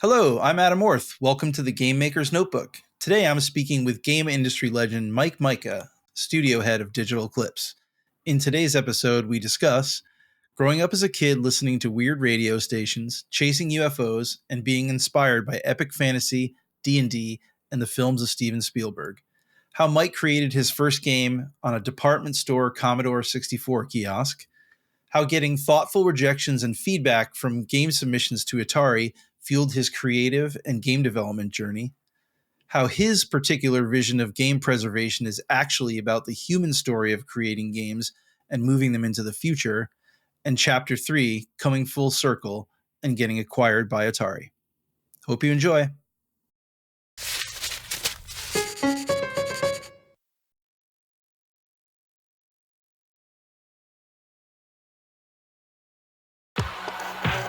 Hello, I'm Adam Orth. Welcome to the Game Maker's Notebook. Today I'm speaking with game industry legend Mika, studio head of Digital Eclipse. In today's episode, we discuss growing up as a kid listening to weird radio stations, chasing UFOs, and being inspired by epic fantasy, D&D, and the films of Steven Spielberg. How Mike created his first game on a department store Commodore 64 kiosk. How getting thoughtful rejections and feedback from game submissions to Atari fueled his creative and game development journey. How his particular vision of game preservation is actually about the human story of creating games and moving them into the future. And Chapter 3, coming full circle and getting acquired by Atari. Hope you enjoy.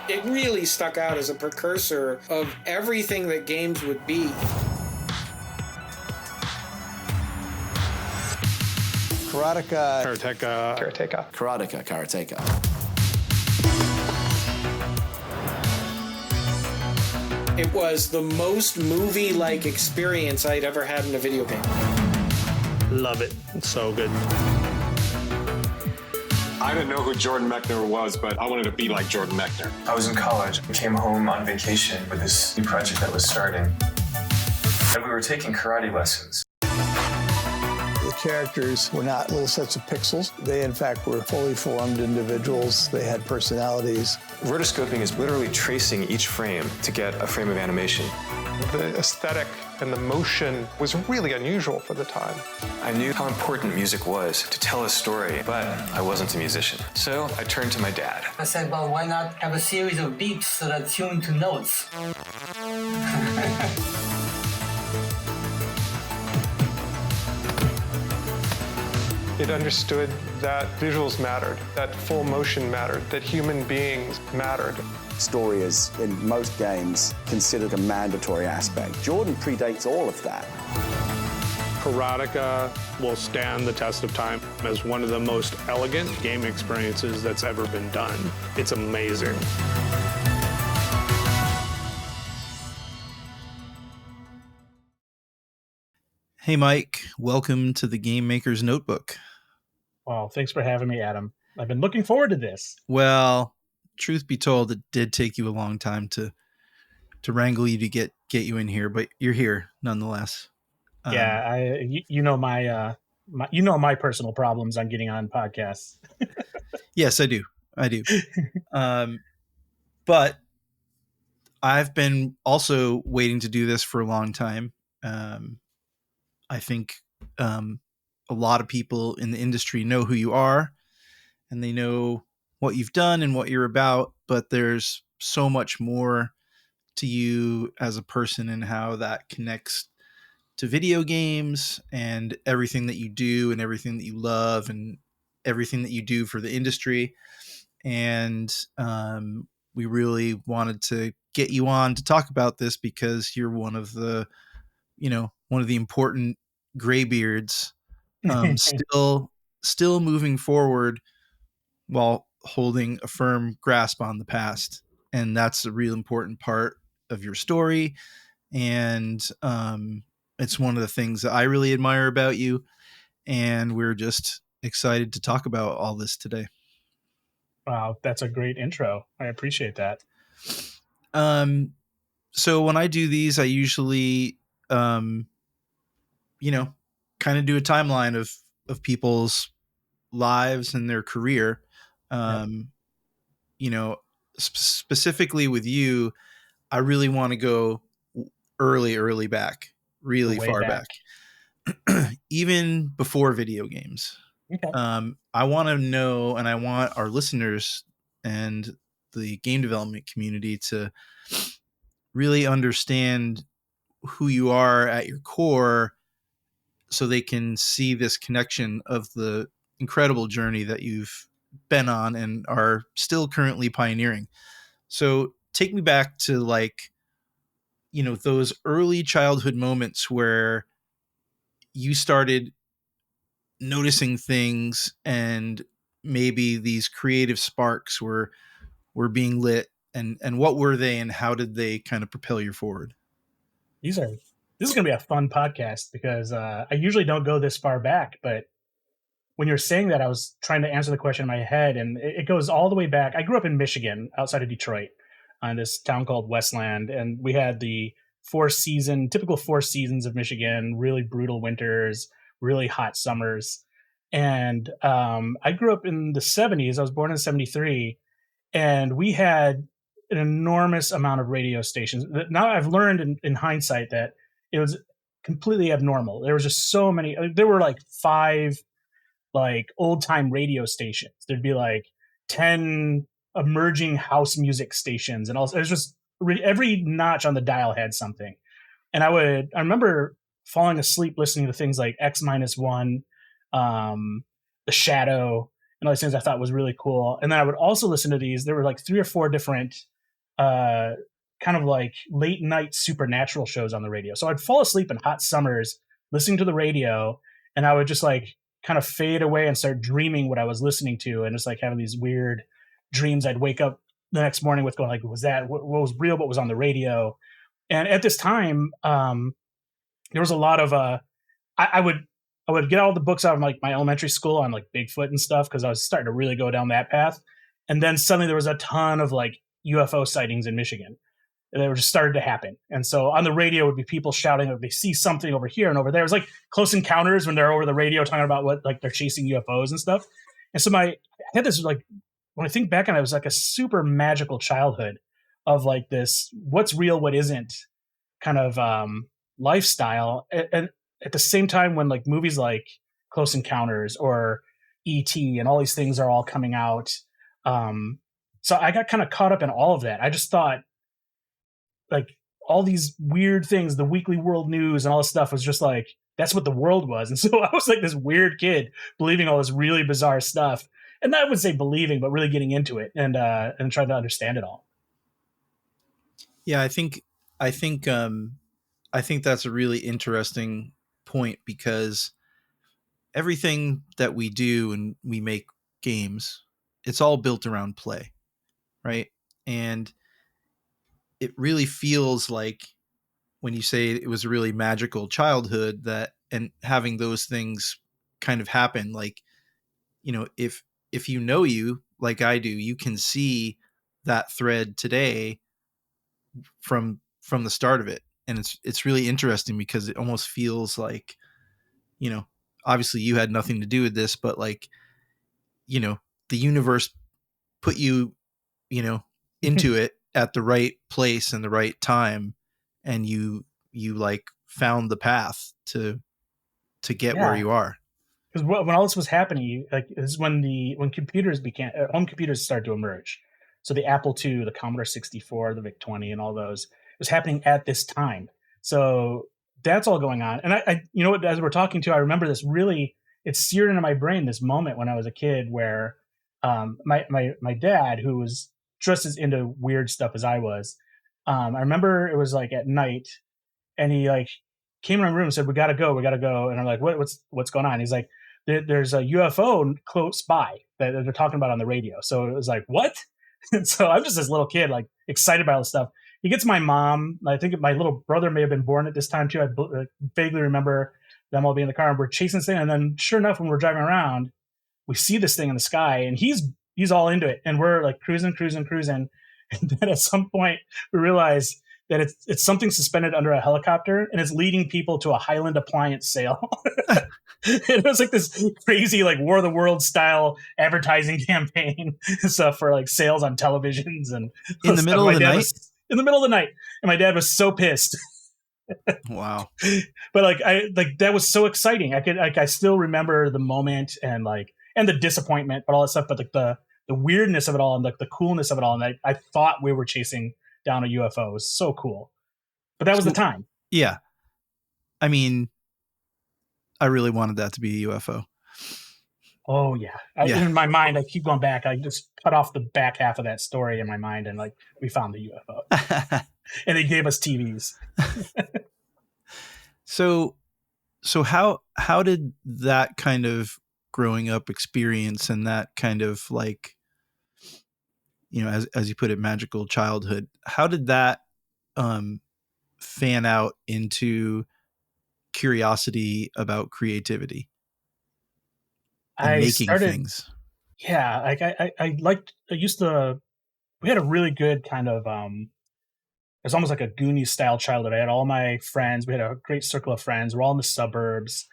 It really stuck out as a precursor of everything that games would be. Karateka. It was the most movie-like experience I'd ever had in a video game. Love it. It's so good. I didn't know who Jordan Mechner was, but I wanted to be like Jordan Mechner. I was in college. I came home on vacation with this new project that was starting. And we were taking karate lessons. The characters were not little sets of pixels. They, in fact, were fully formed individuals. They had personalities. Rotoscoping is literally tracing each frame to get a frame of animation. The aesthetic and the motion was really unusual for the time. I knew how important music was to tell a story, but I wasn't a musician. So I turned to my dad. I said, well, why not have a series of beeps that are tuned to notes? It understood that visuals mattered, that full motion mattered, that human beings mattered. Story is, in most games, considered a mandatory aspect. Jordan predates all of that. Karateka will stand the test of time as one of the most elegant game experiences that's ever been done. It's amazing. Hey, Mike. Welcome to the Game Maker's Notebook. Well, thanks for having me, Adam. I've been looking forward to this. Well, truth be told, it did take you a long time to wrangle you to get you in here, but you're here nonetheless. Yeah, my personal problems on getting on podcasts. Yes, I do. But I've been also waiting to do this for a long time. I think a lot of people in the industry know who you are and they know what you've done and what you're about, but there's so much more to you as a person and how that connects to video games and everything that you do and everything that you love and everything that you do for the industry. And we really wanted to get you on to talk about this because you're one of the important graybeards still moving forward while holding a firm grasp on the past. And that's a real important part of your story. And it's one of the things that I really admire about you. And we're just excited to talk about all this today. Wow, that's a great intro. I appreciate that. So when I do these, I usually, kind of do a timeline of people's lives and their career. Specifically with you, I really want to go early back, really far back. Even before video games. Okay. I want to know, and I want our listeners and the game development community to really understand who you are at your core so they can see this connection of the incredible journey that you've been on and are still currently pioneering. So take me back to those early childhood moments where you started noticing things and maybe these creative sparks were being lit and what were they, and how did they kind of propel you forward? This is going to be a fun podcast because I usually don't go this far back, but when you're saying that, I was trying to answer the question in my head, and it goes all the way back. I grew up in Michigan, outside of Detroit, in this town called Westland, and we had the typical 4 seasons of Michigan, really brutal winters, really hot summers. And I grew up in the 70s. I was born in 73, and we had an enormous amount of radio stations. Now I've learned in hindsight that it was completely abnormal. There was just so many. There were like 5 like old time radio stations. There'd be like 10 emerging house music stations, and also it was just every notch on the dial had something. And I remember falling asleep listening to things like X-1, The Shadow, and all these things I thought was really cool. And then I would also listen to these. There were like 3 or 4 different kind of like late night supernatural shows on the radio. So I'd fall asleep in hot summers listening to the radio, and I would just like kind of fade away and start dreaming what I was listening to, and just like having these weird dreams. I'd wake up the next morning with going like, was that what was real? What was on the radio? And at this time, there was a lot of I would get all the books out of like my elementary school on like Bigfoot and stuff, because I was starting to really go down that path. And then suddenly there was a ton of like UFO sightings in Michigan. They were just started to happen. And so on the radio would be people shouting that they see something over here and over there. It was like Close Encounters when they're over the radio talking about what, like, they're chasing UFOs and stuff. And so I had this, like, when I think back on it, it was like a super magical childhood of like this, what's real, what isn't kind of lifestyle. And at the same time, when like movies like Close Encounters or E.T. and all these things are all coming out. So I got kind of caught up in all of that. I just thought, like, all these weird things, the weekly world news and all this stuff was just like, that's what the world was. And so I was like this weird kid believing all this really bizarre stuff. And I would say believing, but really getting into it and trying to understand it all. Yeah, I think that's a really interesting point, because everything that we do and we make games, it's all built around play, right? And it really feels like, when you say it was a really magical childhood, that, and having those things kind of happen, like, you know, if you know, you like I do, you can see that thread today from the start of it. And it's really interesting, because it almost feels like, you know, obviously you had nothing to do with this, but like, you know, the universe put you, you know, into it at the right place and the right time, and you like found the path to get where you are. Because when all this was happening, like, this is when computers home computers started to emerge. So the Apple II, the Commodore 64, the VIC-20, and all those, it was happening at this time. So that's all going on. And I you know what, as we're talking to, I remember this really, it's seared into my brain, this moment when I was a kid where my dad, who was just as into weird stuff as I was, I remember it was like at night, and he like came in my room and said, we gotta go. And I'm like, what's going on? He's like, there's a UFO close by that they're talking about on the radio. So it was like, what? And so I'm just this little kid, like, excited about all this stuff. He gets my mom. I think my little brother may have been born at this time too. I vaguely remember them all being in the car, and we're chasing this thing. And then sure enough, when we're driving around, we see this thing in the sky, and he's all into it. And we're like cruising. And then at some point we realize that it's something suspended under a helicopter, and it's leading people to a Highland appliance sale. It was like this crazy, like, War of the Worlds style advertising campaign stuff for like sales on televisions and in the middle of the night. In the middle of the night, and my dad was so pissed. Wow! But that was so exciting. I still remember the moment and the disappointment, but all that stuff. But like the weirdness of it all, and like the coolness of it all, and I thought we were chasing down a UFO. It was so cool. But that was the time. Yeah, I mean, I really wanted that to be a UFO. Oh yeah. In my mind, I keep going back. I just cut off the back half of that story in my mind, and like, we found the UFO, and they gave us TVs. So how did that kind of growing up experience, and that kind of like, as you put it, magical childhood. How did that fan out into curiosity about creativity and I making started, things? yeah, like I used to, we had a really good kind of, it was almost like a Goonies style childhood. I had all my friends. We had a great circle of friends. We're all in the suburbs,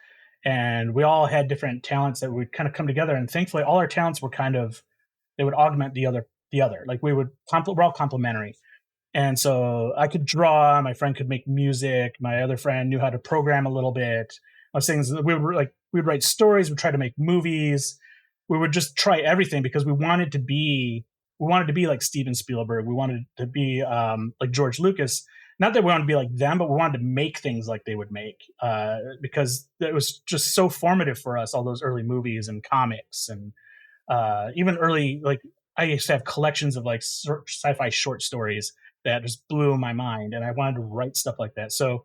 and we all had different talents that would kind of come together. And thankfully, all our talents were kind of, they would augment the other. The other, like we're all complementary. And so I could draw. My friend could make music. My other friend knew how to program a little bit. I was saying we'd write stories. We'd try to make movies. We would just try everything because we wanted to be like Steven Spielberg. We wanted to be like George Lucas. Not that we wanted to be like them, but we wanted to make things like they would make because it was just so formative for us. All those early movies and comics and even early, like I used to have collections of like sci-fi short stories that just blew my mind, and I wanted to write stuff like that. So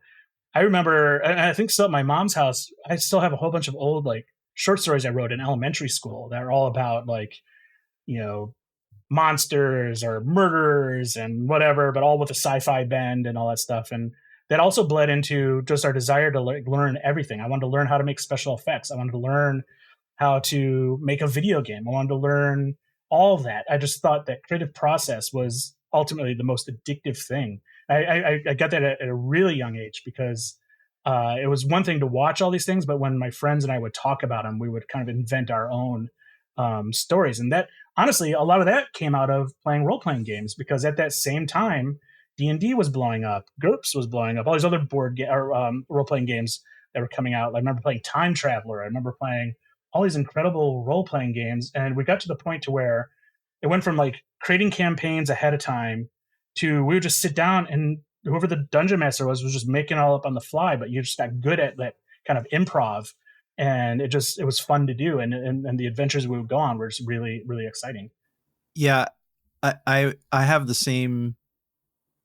I remember, and I think still at my mom's house, I still have a whole bunch of old like short stories I wrote in elementary school that are all about like, you know, monsters or murderers and whatever, but all with a sci-fi bend and all that stuff. And that also bled into just our desire to learn everything. I wanted to learn how to make special effects. I wanted to learn how to make a video game. I wanted to learn all of that. I just thought that creative process was ultimately the most addictive thing. I got that at a really young age because it was one thing to watch all these things, but when my friends and I would talk about them, we would kind of invent our own stories. And that, honestly, a lot of that came out of playing role-playing games because at that same time, D&D was blowing up, GURPS was blowing up, all these other role-playing games that were coming out. I remember playing Time Traveler. I remember playing all these incredible role-playing games, and we got to the point to where it went from like creating campaigns ahead of time to we would just sit down and whoever the dungeon master was just making it all up on the fly, but you just got good at that kind of improv, and it was fun to do, and the adventures we would go on were just really, really exciting. Yeah, I have the same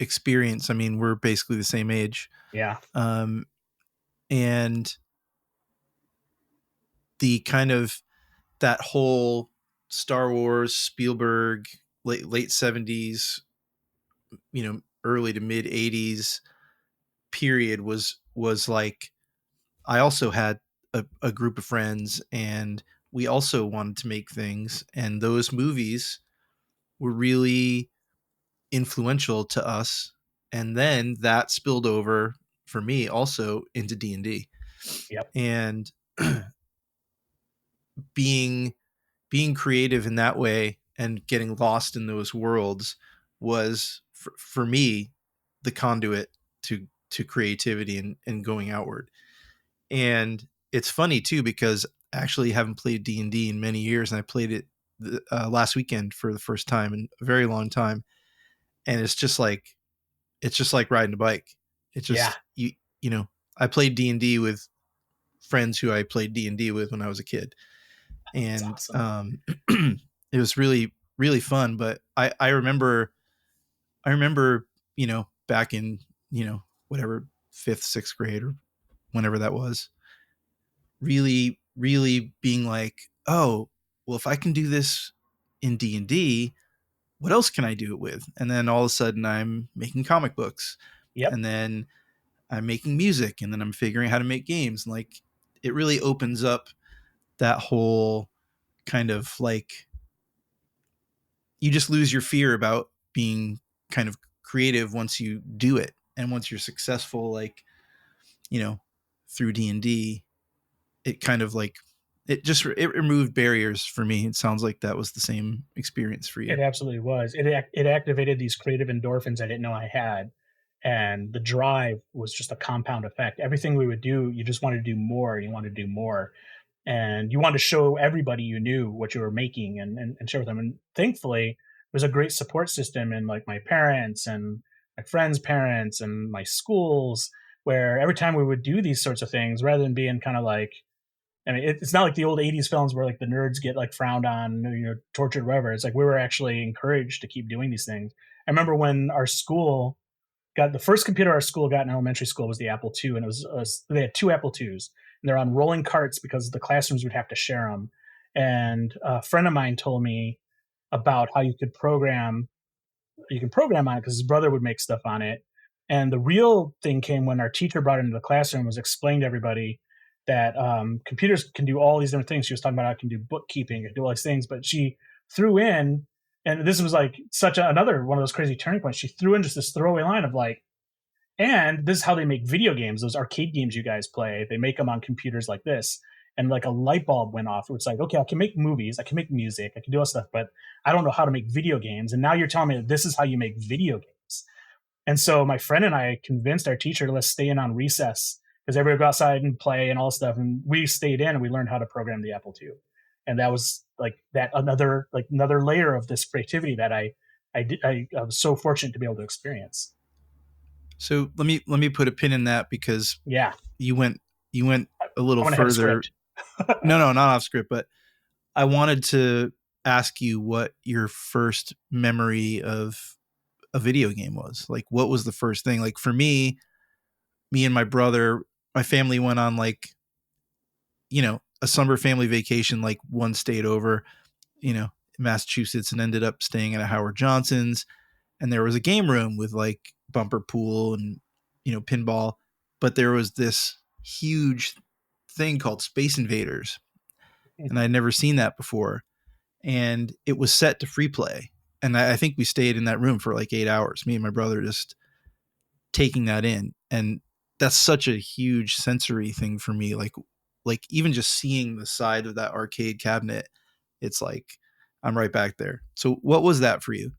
experience. I mean, we're basically the same age. Yeah. And the kind of that whole Star Wars, Spielberg, late 70s, early to mid 80s period was like, I also had a group of friends and we also wanted to make things, and those movies were really influential to us. And then that spilled over for me also into D&D. Yep. And being creative in that way and getting lost in those worlds was for me the conduit to creativity and going outward. And it's funny too because I actually haven't played D&D in many years, and I played it last weekend for the first time in a very long time. And it's just like riding a bike. It's just, I played D&D with friends who I played D&D with when I was a kid. And awesome. It was really, really fun. But I remember, back in, whatever, 5th, 6th grade or whenever that was, really, really being like, oh, well, if I can do this in D&D, what else can I do it with? And then all of a sudden I'm making comic books. Yep. And then I'm making music, and then I'm figuring out how to make games. And like, it really opens up that whole kind of like, you just lose your fear about being kind of creative once you do it. And once you're successful, like, through D&D, it kind of like, it removed barriers for me. It sounds like that was the same experience for you. It absolutely was. It activated these creative endorphins I didn't know I had. And the drive was just a compound effect. Everything we would do, you just wanted to do more. You wanted to do more. And you wanted to show everybody you knew what you were making and share with them. And thankfully, there was a great support system in like my parents and my friends' parents and my schools, where every time we would do these sorts of things, rather than being kind of like, I mean, it's not like the old 80s films where like the nerds get like frowned on, tortured, whatever. It's like we were actually encouraged to keep doing these things. I remember when our school got the first computer our school got in elementary school was the Apple II, and it was they had 2 Apple IIs, and they're on rolling carts because the classrooms would have to share them. And a friend of mine told me about how you could program. You can program on it because his brother would make stuff on it. And the real thing came when our teacher brought it into the classroom, was explaining to everybody that computers can do all these different things. She was talking about how it can do bookkeeping and do all these things, but she threw in, and this was like another one of those crazy turning points. She threw in just this throwaway line of like, and this is how they make video games, those arcade games you guys play. They make them on computers like this. And like a light bulb went off. It's like, okay, I can make movies, I can make music, I can do all stuff, but I don't know how to make video games. And now you're telling me that this is how you make video games. And so my friend and I convinced our teacher to let's stay in on recess because everybody would go outside and play and all stuff. And we stayed in and we learned how to program the Apple II. And that was like that another layer of this creativity that I was so fortunate to be able to experience. So let me put a pin in that, because you went a little further. No, not off script, but I wanted to ask you what your first memory of a video game was. Like, what was the first thing? Like for me and my brother, my family went on like, a summer family vacation, like one state over, Massachusetts, and ended up staying at a Howard Johnson's. And there was a game room with like bumper pool and, pinball, but there was this huge thing called Space Invaders. And I'd never seen that before. And it was set to free play. And I think we stayed in that room for like 8 hours, me and my brother just taking that in. And that's such a huge sensory thing for me. Like even just seeing the side of that arcade cabinet, it's like, I'm right back there. So what was that for you?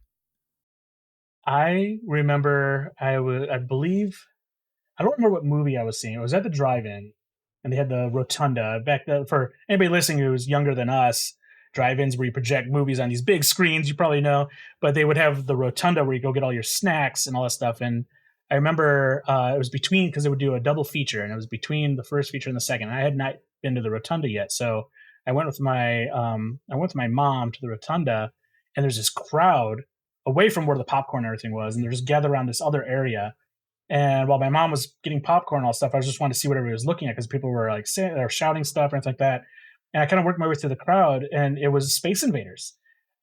I remember I don't remember what movie I was seeing. It was at the drive-in, and they had the rotunda back then. For anybody listening who's younger than us, drive-ins where you project movies on these big screens, you probably know, but they would have the rotunda where you go get all your snacks and all that stuff. And I remember it was between, because they would do a double feature, and it was between the first feature and the second. I had not been to the rotunda yet, so I went with my mom to the rotunda, and there's this crowd away from where the popcorn and everything was, and they're just gathered around this other area. And while my mom was getting popcorn and all stuff, I just wanted to see what everybody was looking at, because people were like saying, they were shouting stuff and things like that. And I kind of worked my way through the crowd, and it was Space Invaders.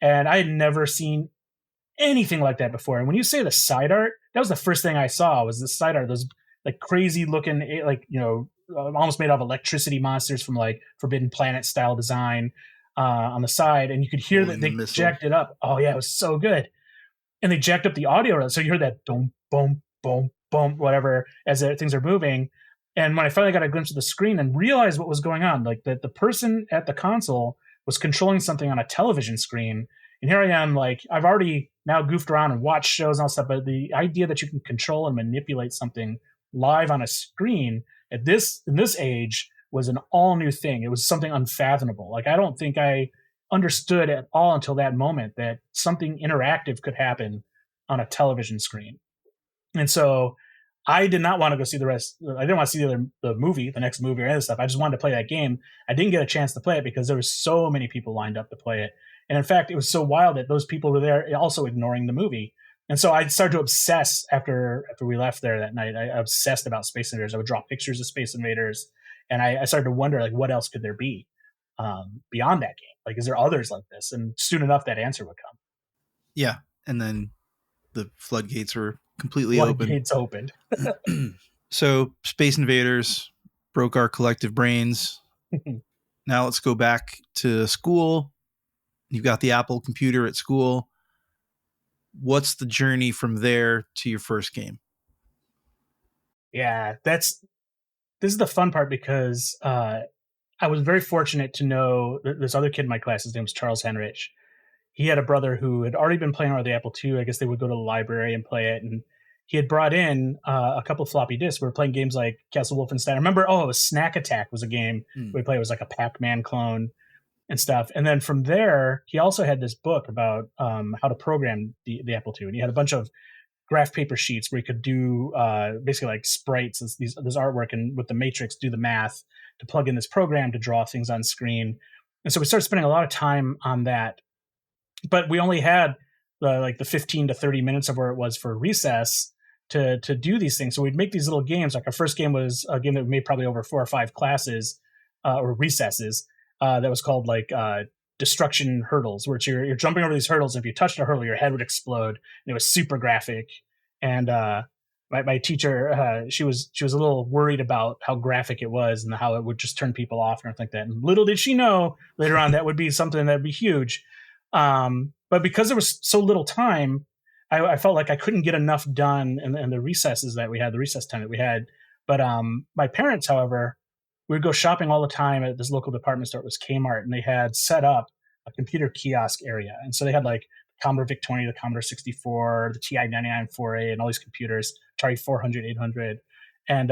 And I had never seen anything like that before. And when you say the side art, that was the first thing I saw, was the side art, those like crazy looking, like, almost made out of electricity monsters from like Forbidden Planet style design on the side. And you could hear that they jacked it up. Oh yeah, it was so good. And they jacked up the audio. So you heard that boom, boom, boom, boom, whatever, as things are moving. And when I finally got a glimpse of the screen and realized what was going on, like that the person at the console was controlling something on a television screen. And here I am, like, I've already now goofed around and watched shows and all stuff, but the idea that you can control and manipulate something live on a screen in this age was an all new thing. It was something unfathomable. Like, I don't think I understood at all until that moment that something interactive could happen on a television screen. And so I did not want to go see the rest. I didn't want to see the movie, the next movie or any of stuff. I just wanted to play that game. I didn't get a chance to play it because there were so many people lined up to play it. And in fact, it was so wild that those people were there also ignoring the movie. And so I started to obsess after we left there that night. I obsessed about Space Invaders. I would draw pictures of Space Invaders. And I started to wonder, like, what else could there be beyond that game? Like, is there others like this? And soon enough, that answer would come. Yeah. And then the floodgates were completely open. Floodgates opened. So Space Invaders broke our collective brains. Now let's go back to school. You've got the Apple computer at school. What's the journey from there to your first game? Yeah, this is the fun part, because I was very fortunate to know this other kid in my class. His name was Charles Henrich. He had a brother who had already been playing around with the Apple II. I guess they would go to the library and play it. And he had brought in a couple of floppy disks. We were playing games like Castle Wolfenstein. I remember, it was Snack Attack was a game we played. It was like a Pac-Man clone and stuff. And then from there, he also had this book about how to program the Apple II. And he had a bunch of graph paper sheets where you could do basically like sprites, this artwork, and with the matrix do the math to plug in this program to draw things on screen. And so we started spending a lot of time on that. But we only had the 15 to 30 minutes of where it was for recess to do these things. So we'd make these little games. Like our first game was a game that we made probably over 4 or 5 classes or recesses that was called like destruction hurdles, where you're jumping over these hurdles. And if you touched a hurdle, your head would explode. And it was super graphic. And my teacher, she was a little worried about how graphic it was and how it would just turn people off and everything like that. And little did she know later on that would be something that would be huge. But because there was so little time, I felt like I couldn't get enough done in the recesses that we had, the recess time that we had. But my parents, however, we would go shopping all the time at this local department store. It was Kmart, and they had set up a computer kiosk area. And so they had like Commodore VIC-20, the Commodore 64, the TI-99 4A, and all these computers, Atari 400, 800. And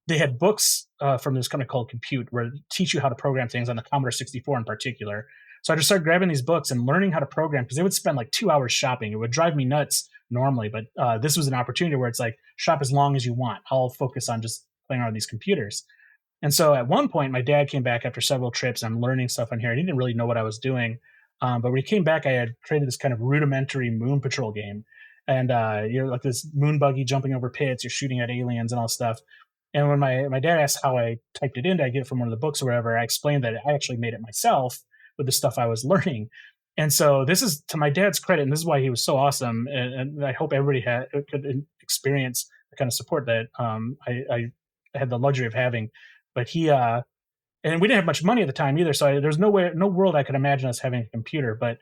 they had books from this company called Compute, where they teach you how to program things on the Commodore 64 in particular. So I just started grabbing these books and learning how to program, because they would spend like 2 hours shopping. It would drive me nuts normally, but this was an opportunity where it's like, shop as long as you want. I'll focus on just playing on these computers. And so at one point, my dad came back after several trips. I'm learning stuff on here. And he didn't really know what I was doing. But when he came back, I had created this kind of rudimentary Moon Patrol game. And you're like this moon buggy jumping over pits. You're shooting at aliens and all stuff. And when my dad asked how I typed it in, did I get it from one of the books or whatever, I explained that I actually made it myself with the stuff I was learning. And so this is to my dad's credit, and this is why he was so awesome. And I hope everybody could experience the kind of support that I had the luxury of having. But he and we didn't have much money at the time either, so there's no world I could imagine us having a computer. But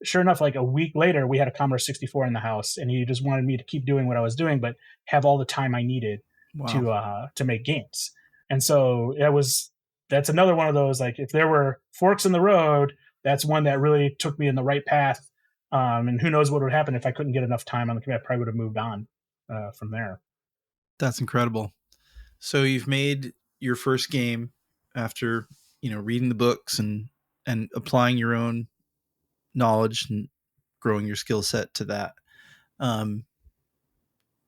sure enough, like a week later, we had a Commodore 64 in the house, and he just wanted me to keep doing what I was doing, but have all the time I needed to make games. And so that's another one of those, like, if there were forks in the road, that's one that really took me in the right path. And who knows what would happen if I couldn't get enough time on the computer. I probably would have moved on from there. That's incredible. So you've made your first game after, reading the books and applying your own knowledge and growing your skill set to that.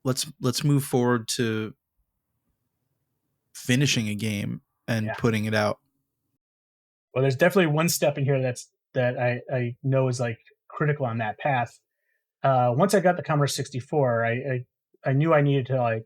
Let's move forward to finishing a game and putting it out. Well, there's definitely one step in here that I know is like critical on that path. Once I got the Commodore 64, I knew I needed to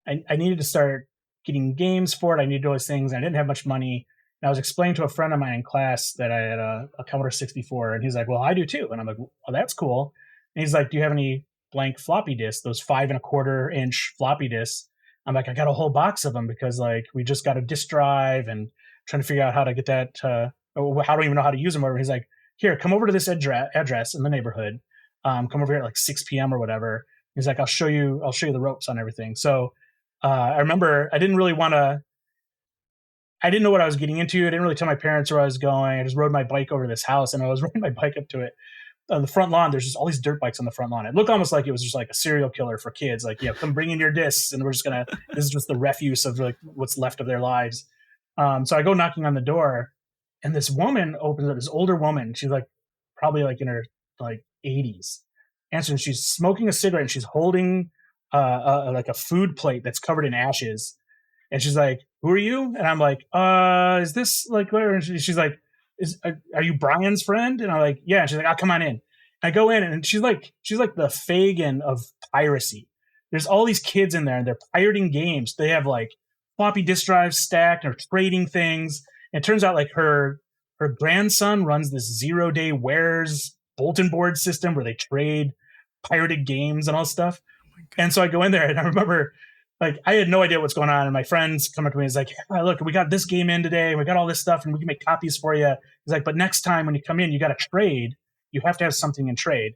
I needed to start getting games for it. I needed those things. I didn't have much money. And I was explaining to a friend of mine in class that I had a Commodore 64, and he's like, "Well, I do too." And I'm like, "Well, that's cool." And he's like, "Do you have any blank floppy disks? Those 5 1/4 inch floppy disks?" I'm like, "I got a whole box of them, because like we just got a disk drive and trying to figure out how to get that. How do I even know how to use them?" Or he's like, "Here, come over to this address in the neighborhood. Come over here at like 6 p.m. or whatever." He's like, I'll show you the ropes on everything." So I remember I didn't know what I was getting into. I didn't really tell my parents where I was going. I just rode my bike over to this house, and I was riding my bike up to it. On the front lawn, there's just all these dirt bikes on the front lawn. It looked almost like it was just like a serial killer for kids. Like, come bring in your discs, and this is just the refuse of like what's left of their lives. So I go knocking on the door, and this woman opens up, this older woman. She's like probably like in her like 80s. And she's smoking a cigarette, and she's holding like a food plate that's covered in ashes. And she's like, "Who are you?" And I'm like, "Is this like whatever?" And she's like, "Are you Brian's friend?" And I'm like, "Yeah." And she's like, "Oh, come on in." And I go in, and she's like the Fagin of piracy. There's all these kids in there, and they're pirating games. They have like floppy disk drives stacked, and are trading things. And it turns out like her grandson runs this 0-day wares bulletin board system where they trade pirated games and all stuff. And so I go in there, and I remember like I had no idea what's going on. And my friends come up to me and is like, "Hey, look, we got this game in today, and we got all this stuff, and we can make copies for you." He's like, "But next time when you come in, you got to trade. You have to have something in trade."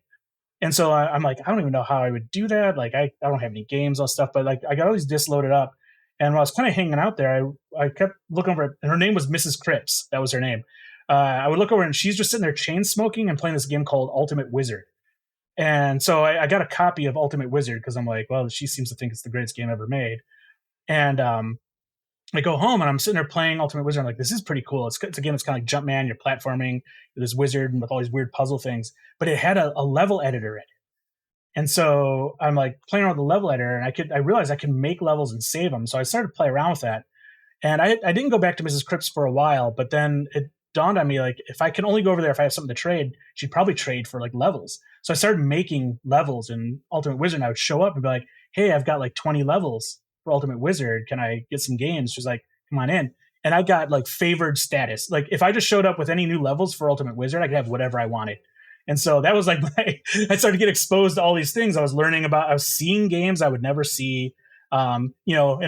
And so I'm like, I don't even know how I would do that. Like, I don't have any games, all stuff, but like I got all these discs loaded up. And while I was kind of hanging out there, I kept looking over, and her name was Mrs. Cripps. That was her name. I would look over, and she's just sitting there chain smoking and playing this game called Ultimate Wizard. And so I got a copy of Ultimate Wizard, because I'm like, well, she seems to think it's the greatest game ever made. And I go home, and I'm sitting there playing Ultimate Wizard. I'm like, this is pretty cool. It's a game that's kind of like Jumpman. You're platforming with this wizard and with all these weird puzzle things. But it had a level editor in it. And so I'm like playing around with the level editor, and I realized I could make levels and save them. So I started to play around with that. And I didn't go back to Mrs. Cripps for a while, but then it dawned on me, like, if I can only go over there if I have something to trade, she'd probably trade for like levels. So I started making levels in Ultimate Wizard, and I would show up and be like, "Hey, I've got like 20 levels for Ultimate Wizard. Can I get some games?" She's like, "Come on in." and I got like favored status. Like if I just showed up with any new levels for Ultimate Wizard, I could have whatever I wanted. And so that was like I started to get exposed to all these things. I was learning about, I was seeing games I would never see. In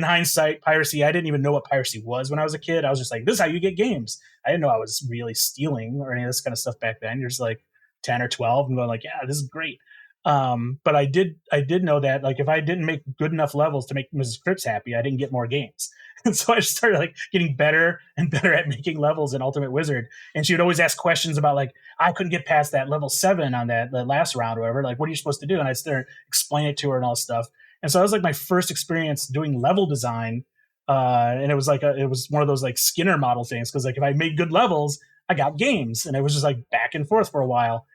hindsight, piracy, I didn't even know what piracy was when I was a kid. I was just like, this is how you get games. I didn't know I was really stealing or any of this kind of stuff back then. You're just like 10 or 12 and going like, yeah, this is great. But I did know that like if I didn't make good enough levels to make Mrs. Cripps happy, I didn't get more games. And so I just started like getting better and better at making levels in Ultimate Wizard. And she would always ask questions about like, I couldn't get past that level 7 on that last round or whatever. Like, what are you supposed to do? And I started explain it to her and all this stuff. And so that was like my first experience doing level design. And it was like it was one of those like Skinner model things. Cause like if I made good levels, I got games, and it was just like back and forth for a while.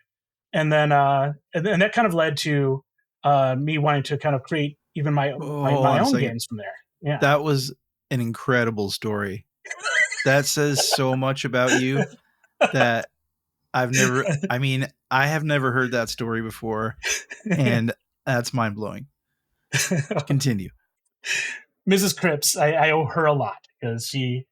And then that kind of led to me wanting to kind of create even my own games from there. Yeah. That was an incredible story. That says so much about you that I have never heard that story before, and that's mind blowing. Continue. Mrs. Cripps, I owe her a lot because she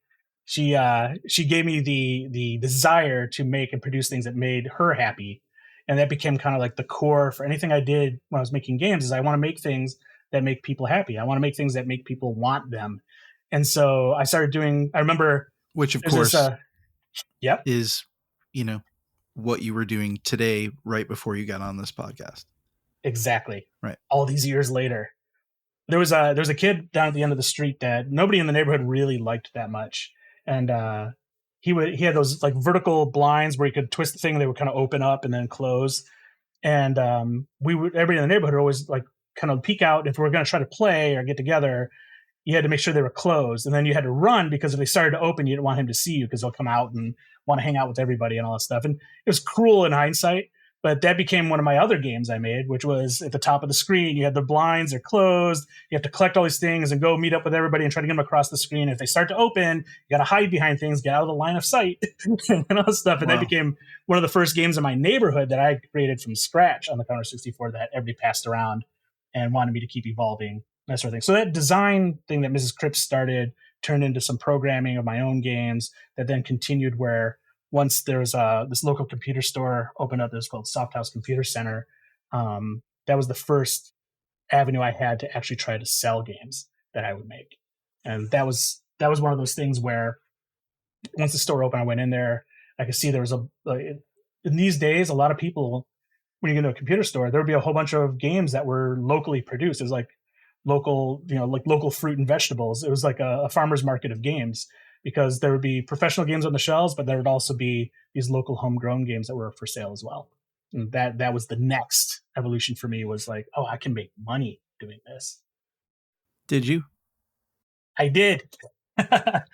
gave me the desire to make and produce things that made her happy. And that became kind of like the core for anything I did when I was making games is I want to make things that make people happy. I want to make things that make people want them. And so I started doing, I remember. Which of course is, what you were doing today, right before you got on this podcast. Exactly. Right. All these years later. There was a kid down at the end of the street that nobody in the neighborhood really liked that much. And he had those like vertical blinds where you could twist the thing and they would kind of open up and then close. And everybody in the neighborhood would always like kind of peek out. If we were going to try to play or get together, you had to make sure they were closed. And then you had to run because if they started to open, you didn't want him to see you because they'll come out and want to hang out with everybody and all that stuff. And it was cruel in hindsight. But that became one of my other games I made, which was at the top of the screen. You had the blinds are closed. You have to collect all these things and go meet up with everybody and try to get them across the screen. If they start to open, you got to hide behind things, get out of the line of sight and all this stuff. And that became one of the first games in my neighborhood that I created from scratch on the Commodore 64 that everybody passed around and wanted me to keep evolving, that sort of thing. So that design thing that Mrs. Cripps started turned into some programming of my own games that then continued where once there was this local computer store opened up that was called Soft House Computer Center. That was the first avenue I had to actually try to sell games that I would make. And that was one of those things where once the store opened, I went in there, I could see there was in these days, a lot of people, when you go to a computer store, there would be a whole bunch of games that were locally produced. It was like local fruit and vegetables. It was like a farmer's market of games. Because there would be professional games on the shelves, but there would also be these local homegrown games that were for sale as well. And that was the next evolution for me was like, oh, I can make money doing this. Did you? I did.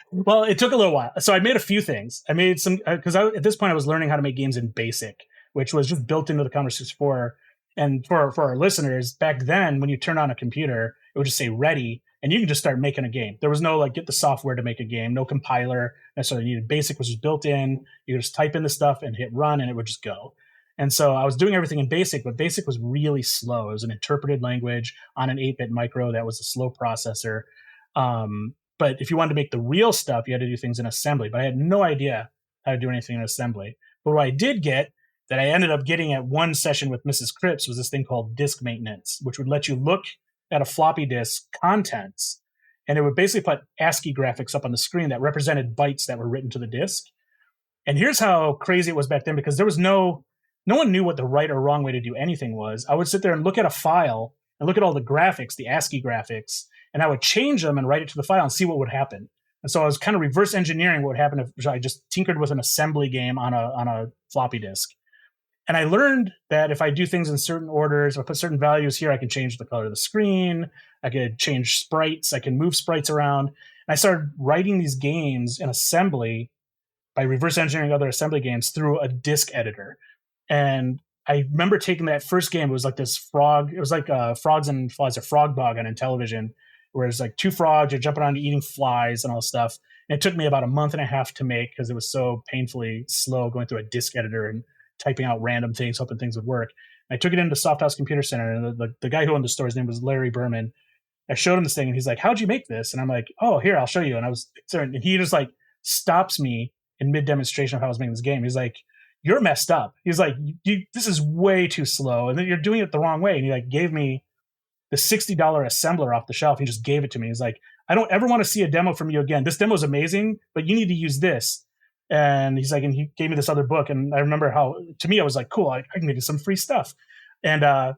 Well, it took a little while. So I made a few things. I made some, because at this point I was learning how to make games in BASIC, which was just built into the Commodore 64. And for our listeners, back then, when you turn on a computer, it would just say ready. And you can just start making a game. There was no like get the software to make a game, no compiler necessarily needed. BASIC was just built in. You could just type in the stuff and hit run and it would just go. And so I was doing everything in BASIC, but BASIC was really slow. It was an interpreted language on an 8-bit micro that was a slow processor. But if you wanted to make the real stuff, you had to do things in assembly. But I had no idea how to do anything in assembly. But what I did get that I ended up getting at one session with Mrs. Cripps was this thing called disk maintenance, which would let you look at a floppy disk contents, and it would basically put ASCII graphics up on the screen that represented bytes that were written to the disk. And here's how crazy it was back then, because there was no one knew what the right or wrong way to do anything was. I would sit there and look at a file and look at all the graphics, the ASCII graphics, and I would change them and write it to the file and see what would happen. And so I was kind of reverse engineering what would happen if I just tinkered with an assembly game on a floppy disk. And I learned that if I do things in certain orders, if I put certain values here, I can change the color of the screen. I could change sprites. I can move sprites around. And I started writing these games in assembly by reverse engineering other assembly games through a disk editor. And I remember taking that first game. It was like this frog. It was like Frogs and Flies, or Frog Bog on Intellivision, where it's like two frogs, you're jumping around eating flies and all this stuff. And it took me about a month and a half to make because it was so painfully slow going through a disk editor and typing out random things, hoping things would work. And I took it into Soft House Computer Center, and the guy who owned the store, his name was Larry Berman. I showed him this thing, and he's like, "How'd you make this?" And I'm like, "Oh, here, I'll show you." And I was, and he just like stops me in mid demonstration of how I was making this game. He's like, "You're messed up." He's like, "This is way too slow, and then you're doing it the wrong way." And he like gave me the $60 assembler off the shelf. He just gave it to me. He's like, "I don't ever want to see a demo from you again. This demo is amazing, but you need to use this." And he's like, and he gave me this other book. And I remember how, to me, I was like, cool, I can get some free stuff. And I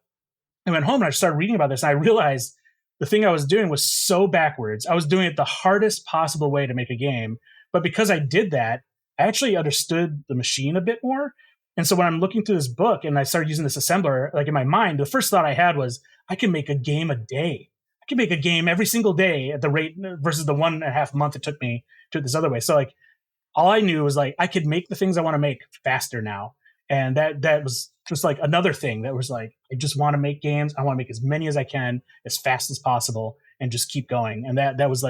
went home and I started reading about this. And I realized the thing I was doing was so backwards. I was doing it the hardest possible way to make a game. But because I did that, I actually understood the machine a bit more. And so when I'm looking through this book and I started using this assembler, like in my mind, the first thought I had was, I can make a game a day. I can make a game every single day at the rate versus the 1.5 month it took me to do it this other way. So like, all I knew was like, I could make the things I want to make faster now. And that was just like another thing that was like, I just want to make games. I want to make as many as I can, as fast as possible, and just keep going. And that was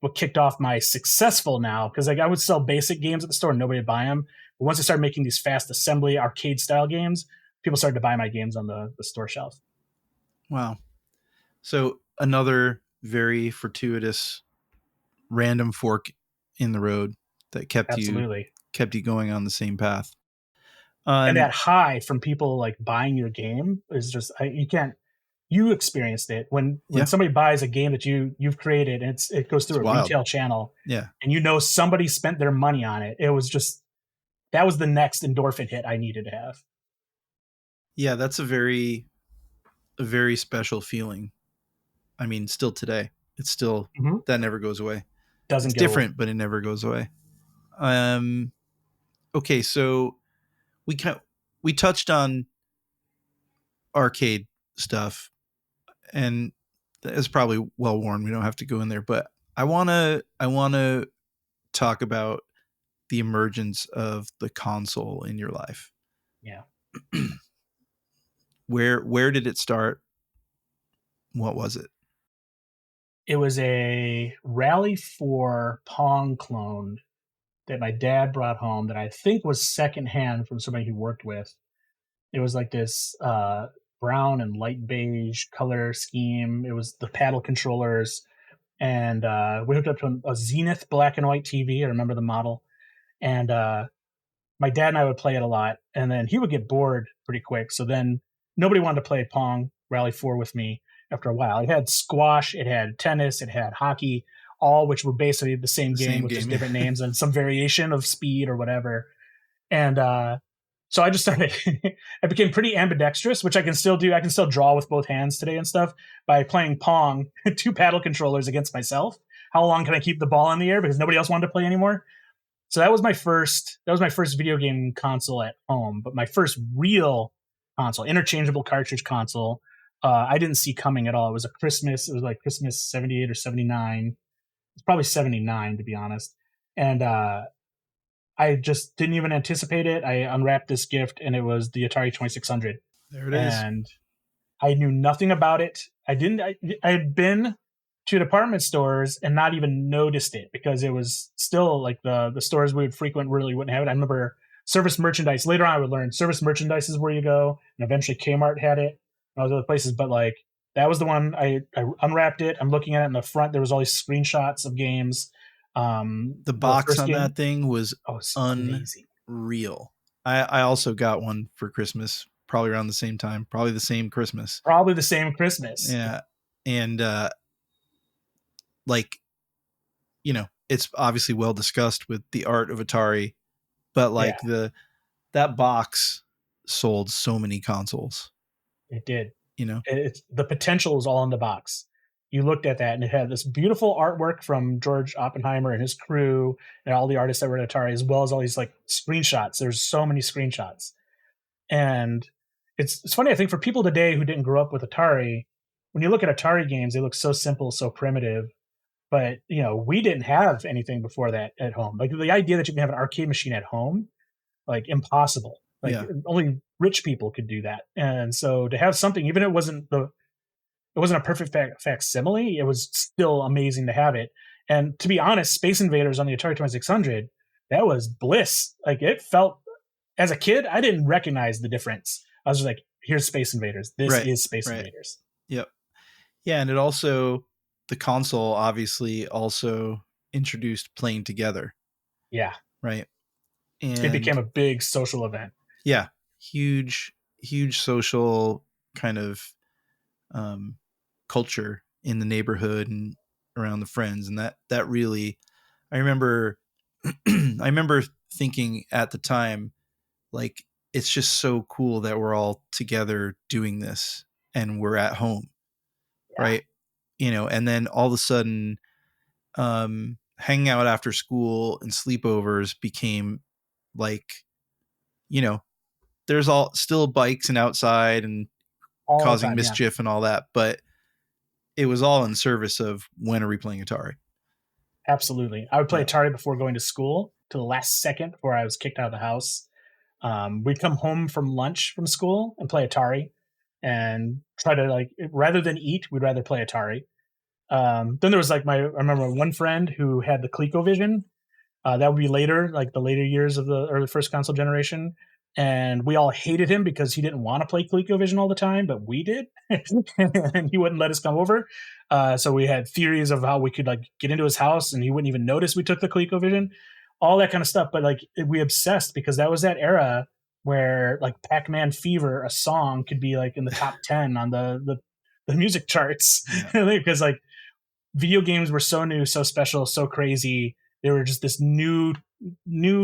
what kicked off my successful now. Cause like I would sell basic games at the store and nobody would buy them. But once I started making these fast assembly arcade style games, people started to buy my games on the store shelf. Wow. So another very fortuitous random fork in the road that kept you going on the same path. And that high from people like buying your game is just, you experienced it when somebody buys a game that you've created and it goes through a retail channel. Yeah. And somebody spent their money on it. It was just, that was the next endorphin hit I needed to have. Yeah. That's a very special feeling. I mean, still today, it's still, that never goes away. It's different, but it never goes away. Okay, so we touched on arcade stuff, and it's probably well worn. We don't have to go in there, but I wanna talk about the emergence of the console in your life. Yeah. Where did it start? What was it? It was a Rally 4 Pong clone that my dad brought home that I think was secondhand from somebody he worked with. It was like this brown and light beige color scheme. It was the paddle controllers. And we hooked up to a Zenith black and white TV. I remember the model. And my dad and I would play it a lot. And then he would get bored pretty quick. So then nobody wanted to play Pong Rally 4 with me after a while. It had squash, it had tennis, it had hockey, all which were basically the same game with just different names and some variation of speed or whatever. And so I just started, I became pretty ambidextrous, which I can still do. I can still draw with both hands today and stuff by playing Pong, 2 paddle controllers against myself. How long can I keep the ball in the air because nobody else wanted to play anymore? So that was my first video game console at home, but my first real console, interchangeable cartridge console, I didn't see coming at all. It was like Christmas 78 or 79. It's probably 79 to be honest. And I just didn't even anticipate it. I unwrapped this gift and it was the Atari 2600. There it is. And I knew nothing about it. I had been to department stores and not even noticed it because it was still like the stores we would frequent really wouldn't have it. I remember service merchandise. Later on I would learn service merchandise is where you go, and eventually Kmart had it and all those other places. But like that was the one I unwrapped it. I'm looking at it in the front. There was all these screenshots of games. The box on that thing was amazing. Unreal. I also got one for Christmas, probably around the same time, probably the same Christmas. Yeah. And like, it's obviously well discussed with the art of Atari, but like that box sold so many consoles. It did. It's the potential is all in the box. You looked at that and it had this beautiful artwork from George Oppenheimer and his crew and all the artists that were at Atari, as well as all these like screenshots. There's so many screenshots. And it's funny, I think for people today who didn't grow up with Atari, when you look at Atari games, they look so simple, so primitive. But, we didn't have anything before that at home. Like the idea that you can have an arcade machine at home, like impossible. Like only rich people could do that. And so to have something, even if it wasn't a perfect facsimile, it was still amazing to have it. And to be honest, Space Invaders on the Atari 2600, that was bliss. Like it felt, as a kid, I didn't recognize the difference. I was just like, here's Space Invaders. This is Space Invaders. Yep. Yeah. And it also, the console obviously also introduced playing together. Yeah. Right. And it became a big social event. Yeah. Huge social kind of culture in the neighborhood and around the friends. And that really, I remember thinking at the time, like, it's just so cool that we're all together doing this and we're at home. Yeah. Right. And then all of a sudden, hanging out after school and sleepovers became like, there's all still bikes and outside and all causing mischief and all that, but it was all in service of when are we playing Atari? Absolutely. I would play Atari before going to school to the last second before I was kicked out of the house. We'd come home from lunch from school and play Atari and try to, like, rather than eat, we'd rather play Atari. Then there was I remember one friend who had the ColecoVision. That would be later, like the later years of the first console generation. And we all hated him because he didn't want to play ColecoVision all the time, but we did. And he wouldn't let us come over. So we had theories of how we could get into his house and he wouldn't even notice we took the ColecoVision, all that kind of stuff. But we obsessed because that was that era where Pac-Man Fever, a song, could be in the top 10 on the music charts. Yeah. Because video games were so new, so special, so crazy. They were just this new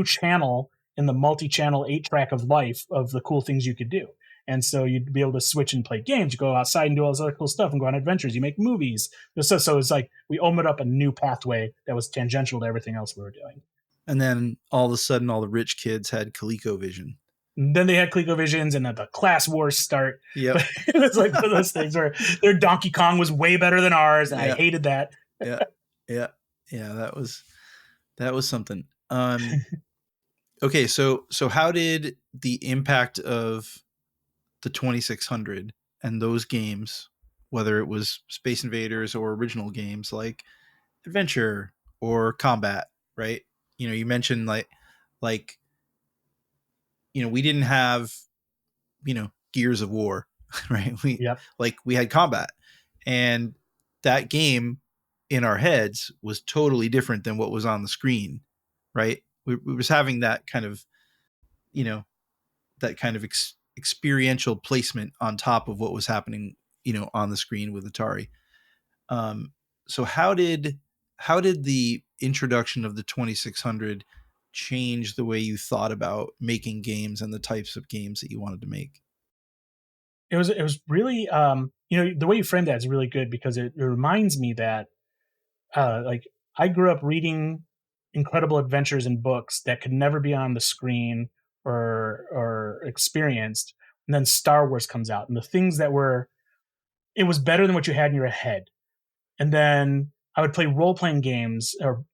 channel in the multi-channel 8-track of life of the cool things you could do. And so you'd be able to switch and play games. You go outside and do all this other cool stuff and go on adventures. You make movies. So it's we opened up a new pathway that was tangential to everything else we were doing. And then all of a sudden, all the rich kids had ColecoVision. And then they had ColecoVisions, and then the class wars start. Yep. It's one of those things where their Donkey Kong was way better than ours, and I hated that. Yeah. That was something. Okay, so how did the impact of the 2600 and those games, whether it was Space Invaders or original games like Adventure or Combat, right? You mentioned we didn't have, Gears of War, right? We had Combat, and that game in our heads was totally different than what was on the screen, right? We was having that kind of, experiential placement on top of what was happening, on the screen with Atari. So how did the introduction of the 2600 change the way you thought about making games and the types of games that you wanted to make? It was really, the way you framed that is really good because it reminds me that, I grew up reading incredible adventures in books that could never be on the screen or experienced. And then Star Wars comes out, and the things that it was better than what you had in your head. And then I would play role-playing games or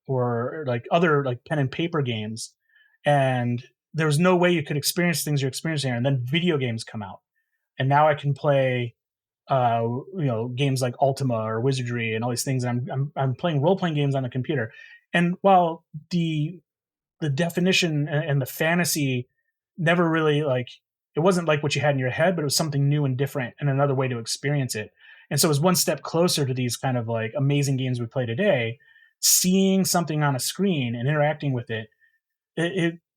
other pen and paper games, and there was no way you could experience things you're experiencing. And then video games come out, and now I can play games like Ultima or Wizardry and all these things. And I'm playing role-playing games on the computer. And while the definition and the fantasy never really it wasn't like what you had in your head, but it was something new and different and another way to experience it. And so it was one step closer to these kind of amazing games we play today. Seeing something on a screen and interacting with it,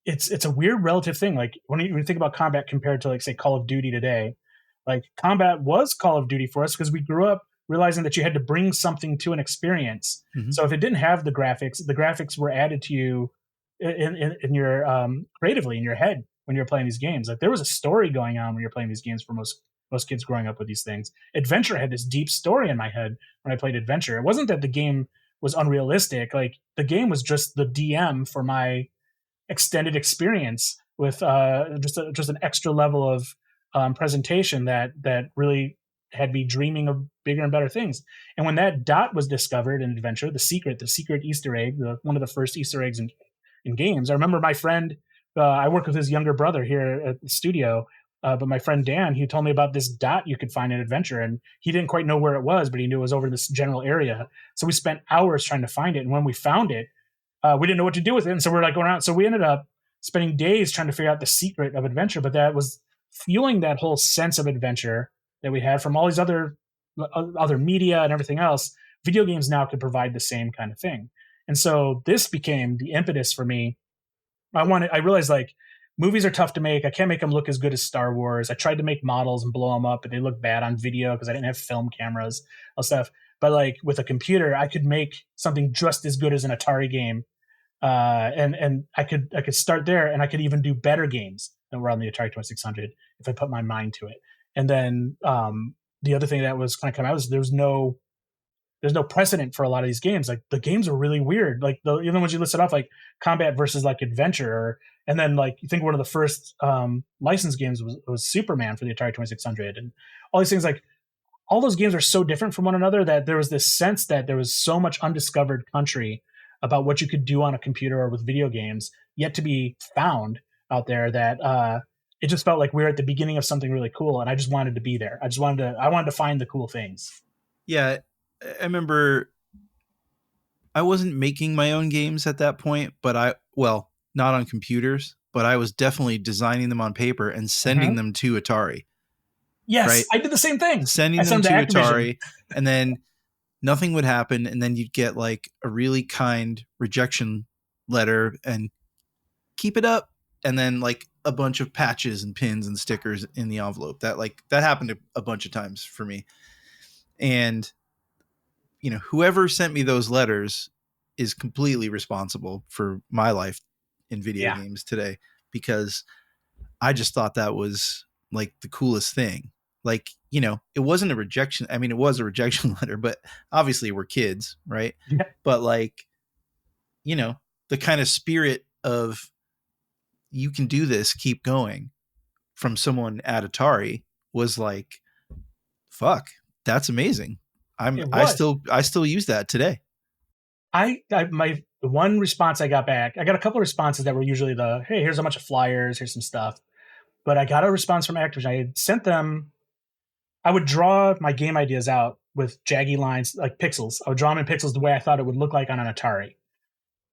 it's a weird relative thing. When you think about Combat compared to say Call of Duty today, Combat was Call of Duty for us because we grew up realizing that you had to bring something to an experience. Mm-hmm. So if it didn't have the graphics were added to you in your creatively in your head when you're playing these games. There was a story going on when you're playing these games for most kids growing up with these things. Adventure had this deep story in my head when I played Adventure. It wasn't that the game was unrealistic. The game was just the DM for my extended experience with just an extra level of presentation that really had me dreaming of bigger and better things. And when that dot was discovered in Adventure, the secret Easter egg, one of the first Easter eggs in games. I remember my friend, I work with his younger brother here at the studio, but my friend Dan, he told me about this dot you could find in Adventure, and he didn't quite know where it was, but he knew it was over this general area. So we spent hours trying to find it, and when we found it, we didn't know what to do with it, and so we're going around. So we ended up spending days trying to figure out the secret of Adventure, but that was fueling that whole sense of adventure that we had from all these other media and everything else. Video games now could provide the same kind of thing. And so this became the impetus for me. I realized like movies are tough to make. I can't make them look as good as Star Wars. I tried to make models and blow them up, but they look bad on video because I didn't have film cameras, all stuff. But like with a computer, I could make something just as good as an Atari game. And I could start there, and I could even do better games than were on the Atari 2600 if I put my mind to it. And then the other thing that was kind of coming out was there's no precedent for a lot of these games. Like the games are really weird. Like even ones you listed off, like combat versus like adventure, and then like you think one of the first licensed games was Superman for the Atari 2600, and all these things. Like all those games are so different from one another that there was this sense that there was so much undiscovered country about what you could do on a computer or with video games yet to be found out there, that it just felt like we were at the beginning of something really cool, and I just wanted to be there. I wanted to find the cool things. Yeah, I remember I wasn't making my own games at that point, but not on computers, but I was definitely designing them on paper and sending them to Atari. Yes, right? I did the same thing. Sending them to Atari, and then nothing would happen, and then you'd get like a really kind rejection letter and keep it up, and then like a bunch of patches and pins and stickers in the envelope. That happened a bunch of times for me. And whoever sent me those letters is completely responsible for my life in video games today, because I just thought that was like the coolest thing. Like, it wasn't a rejection. I mean, it was a rejection letter, but obviously we're kids, right? Yeah. But like, the kind of spirit of you can do this, keep going, from someone at Atari was like, fuck, that's amazing. I still use that today. The one response I got back, I got a couple of responses that were usually hey, here's a bunch of flyers, here's some stuff. But I got a response from Activision. I had sent them, I would draw my game ideas out with jaggy lines, like pixels. I would draw them in pixels the way I thought it would look like on an Atari.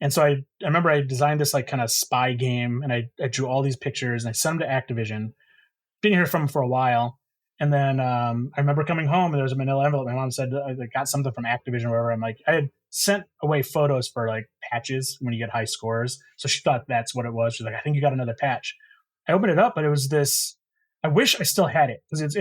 And so I remember I designed this like kind of spy game, and I drew all these pictures, and I sent them to Activision. Didn't hear from them for a while. And then I remember coming home, and there was a manila envelope. My mom said, I got something from Activision or whatever. I'm like, I had sent away photos for like patches when you get high scores. So she thought that's what it was. She's like, I think you got another patch. I opened it up, but it was this, I wish I still had it, because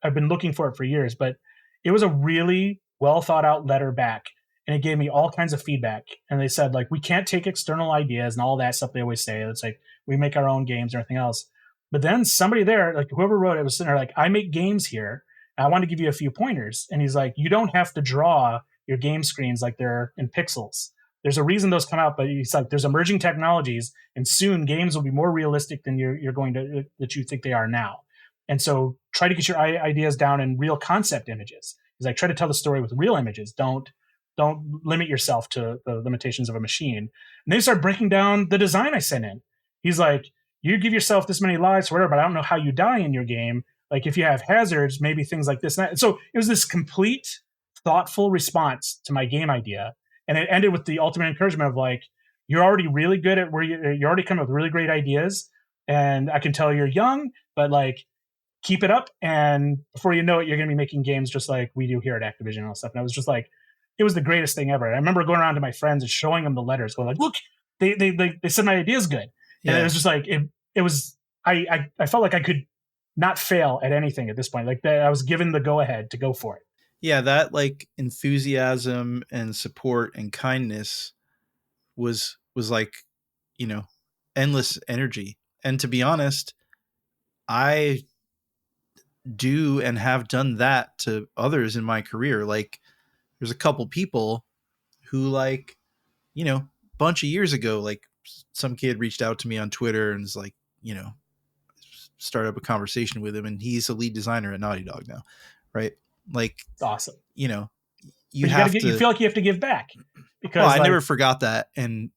I've been looking for it for years, but it was a really well thought out letter back, and it gave me all kinds of feedback. And they said, like, we can't take external ideas and all that stuff they always say. It's like, we make our own games and everything else. But then somebody there, like whoever wrote it, was sitting there like, I make games here, and I want to give you a few pointers. And he's like, you don't have to draw your game screens like they're in pixels. There's a reason those come out, but he's like, there's emerging technologies, and soon games will be more realistic than you're going to, that you think they are now. And so try to get your ideas down in real concept images. He's like, try to tell the story with real images. Don't limit yourself to the limitations of a machine. And they start breaking down the design I sent in. He's like, you give yourself this many lives, whatever, but I don't know how you die in your game. Like if you have hazards, maybe things like this and that. And so it was this complete, thoughtful response to my game idea. And it ended with the ultimate encouragement of like, you're already really good at where you're already coming up with really great ideas. And I can tell you're young, but like, keep it up. And before you know it, you're going to be making games just like we do here at Activision and all stuff. And I was just like, it was the greatest thing ever. I remember going around to my friends and showing them the letters, going like, look, they said my idea is good. Yeah. And it was just like, it was, I felt like I could not fail at anything at this point. Like I was given the go ahead to go for it. Yeah. That like enthusiasm and support and kindness was like, endless energy. And to be honest, I do and have done that to others in my career. Like there's a couple people who like, bunch of years ago, like some kid reached out to me on Twitter and was like, start up a conversation with him, and he's a lead designer at Naughty Dog now. Right. Like it's awesome. You feel like you have to give back, because I never forgot that. And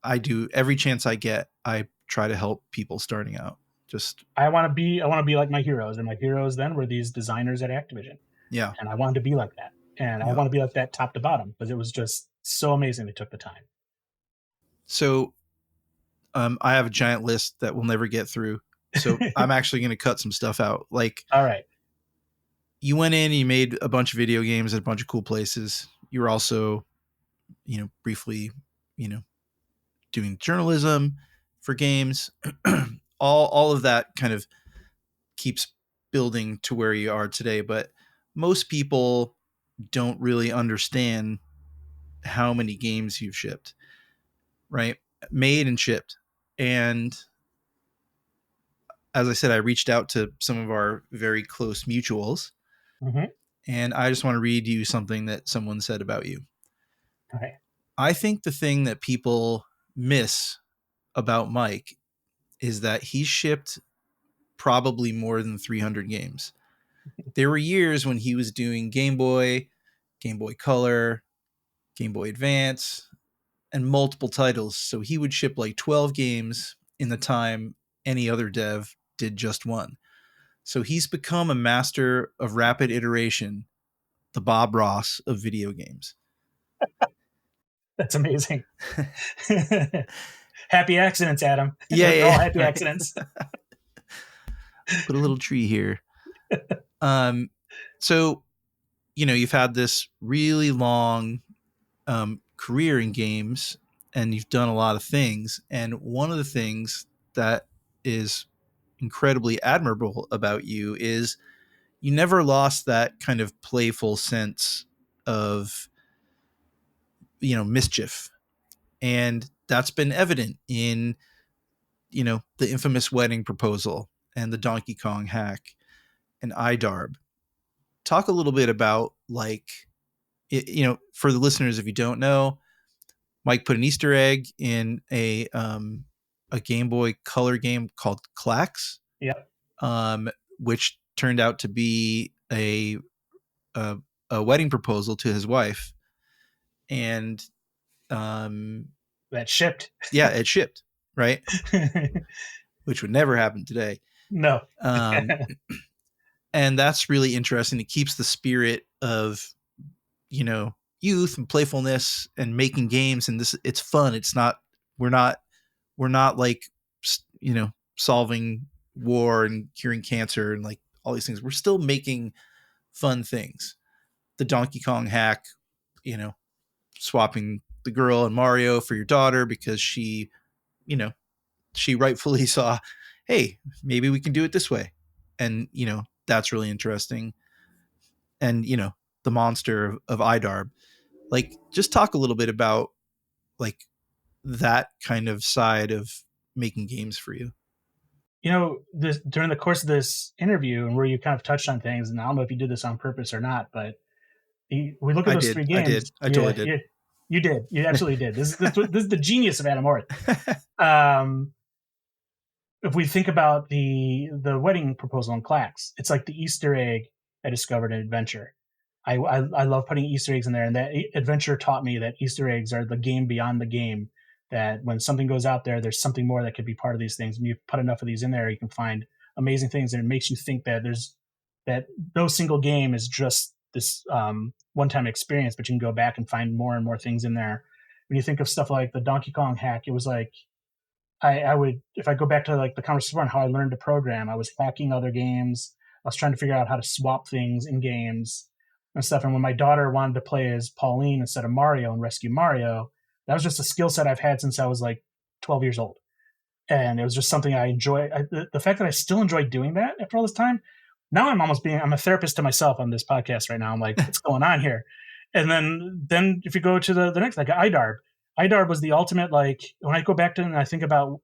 I do every chance I get, I try to help people starting out. I want to be like my heroes, and my heroes then were these designers at Activision. Yeah. And I wanted to be like that. And I want to be like that top to bottom, because it was just so amazing they took the time. So I have a giant list that we'll never get through. So I'm actually going to cut some stuff out. Like, all right, you went in, you made a bunch of video games at a bunch of cool places. You were also briefly, doing journalism for games. all of that kind of keeps building to where you are today. But most people don't really understand how many games you've shipped, right? Made and shipped. And as I said, I reached out to some of our very close mutuals, and I just want to read you something that someone said about you. Okay. I think the thing that people miss about Mike is that he shipped probably more than 300 games. There were years when he was doing Game Boy Color, Game Boy Advance, and multiple titles. So he would ship like 12 games in the time any other dev did just one. So he's become a master of rapid iteration, the Bob Ross of video games. That's amazing. Happy accidents, Adam. Yeah, They're all happy accidents. Put a little tree here. So, you've had this really long career in games, and you've done a lot of things. And one of the things that is incredibly admirable about you is you never lost that kind of playful sense of, mischief. And that's been evident in, the infamous wedding proposal and the Donkey Kong hack and iDarb. Talk a little bit about, for the listeners, if you don't know, Mike put an Easter egg in a Game Boy Color game called Clax. Yep. Which turned out to be a wedding proposal to his wife, and that shipped. Yeah, it shipped, right? Which would never happen today. No. And that's really interesting. It keeps the spirit of, youth and playfulness and making games. And it's fun. It's not, we're not like, solving war and curing cancer and like all these things. We're still making fun things. The Donkey Kong hack, swapping the girl and Mario for your daughter because she rightfully saw, hey, maybe we can do it this way. And, that's really interesting. And, the monster of iDarb, like, just talk a little bit about like that kind of side of making games for you. This during the course of this interview and where you kind of touched on things, and I don't know if you did this on purpose or not, but we look at those three games. I totally did. You did. You absolutely did. This is the genius of Adam Orth. If we think about the wedding proposal in Clax, it's like the Easter egg I discovered in Adventure. I love putting Easter eggs in there, and that Adventure taught me that Easter eggs are the game beyond the game. That when something goes out there, there's something more that could be part of these things. And you put enough of these in there, you can find amazing things, and it makes you think that no single game is just this one-time experience, but you can go back and find more and more things in there. When you think of stuff like the Donkey Kong hack, it was like I would, if I go back to like the conversation on how I learned to program, I was hacking other games. I was trying to figure out how to swap things in games and stuff. And when my daughter wanted to play as Pauline instead of Mario and rescue Mario, that was just a skill set I've had since I was like 12 years old. And it was just something I enjoy. The fact that I still enjoy doing that after all this time, now I'm a therapist to myself on this podcast right now. I'm like, what's going on here? And then if you go to the next, like iDarb was the ultimate, like when I go back to and I think about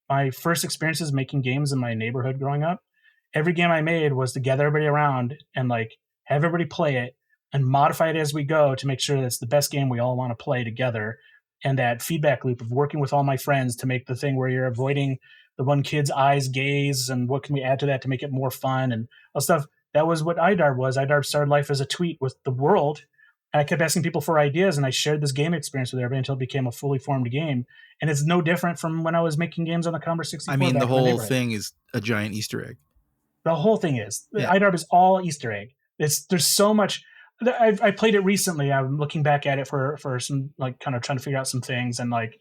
my first experiences making games in my neighborhood growing up, every game I made was to gather everybody around and like have everybody play it and modify it as we go to make sure that it's the best game we all want to play together. And that feedback loop of working with all my friends to make the thing where you're avoiding the one kid's eyes gaze and what can we add to that to make it more fun and all stuff. That was what iDarb was. iDarb started life as a tweet with the world. And I kept asking people for ideas, and I shared this game experience with everybody until it became a fully formed game. And it's no different from when I was making games on the Commodore 64. I mean, the whole thing is a giant Easter egg. The whole thing is. Yeah. iDarb is all Easter egg. There's so much. I played it recently. I'm looking back at it for some, like, kind of trying to figure out some things, and like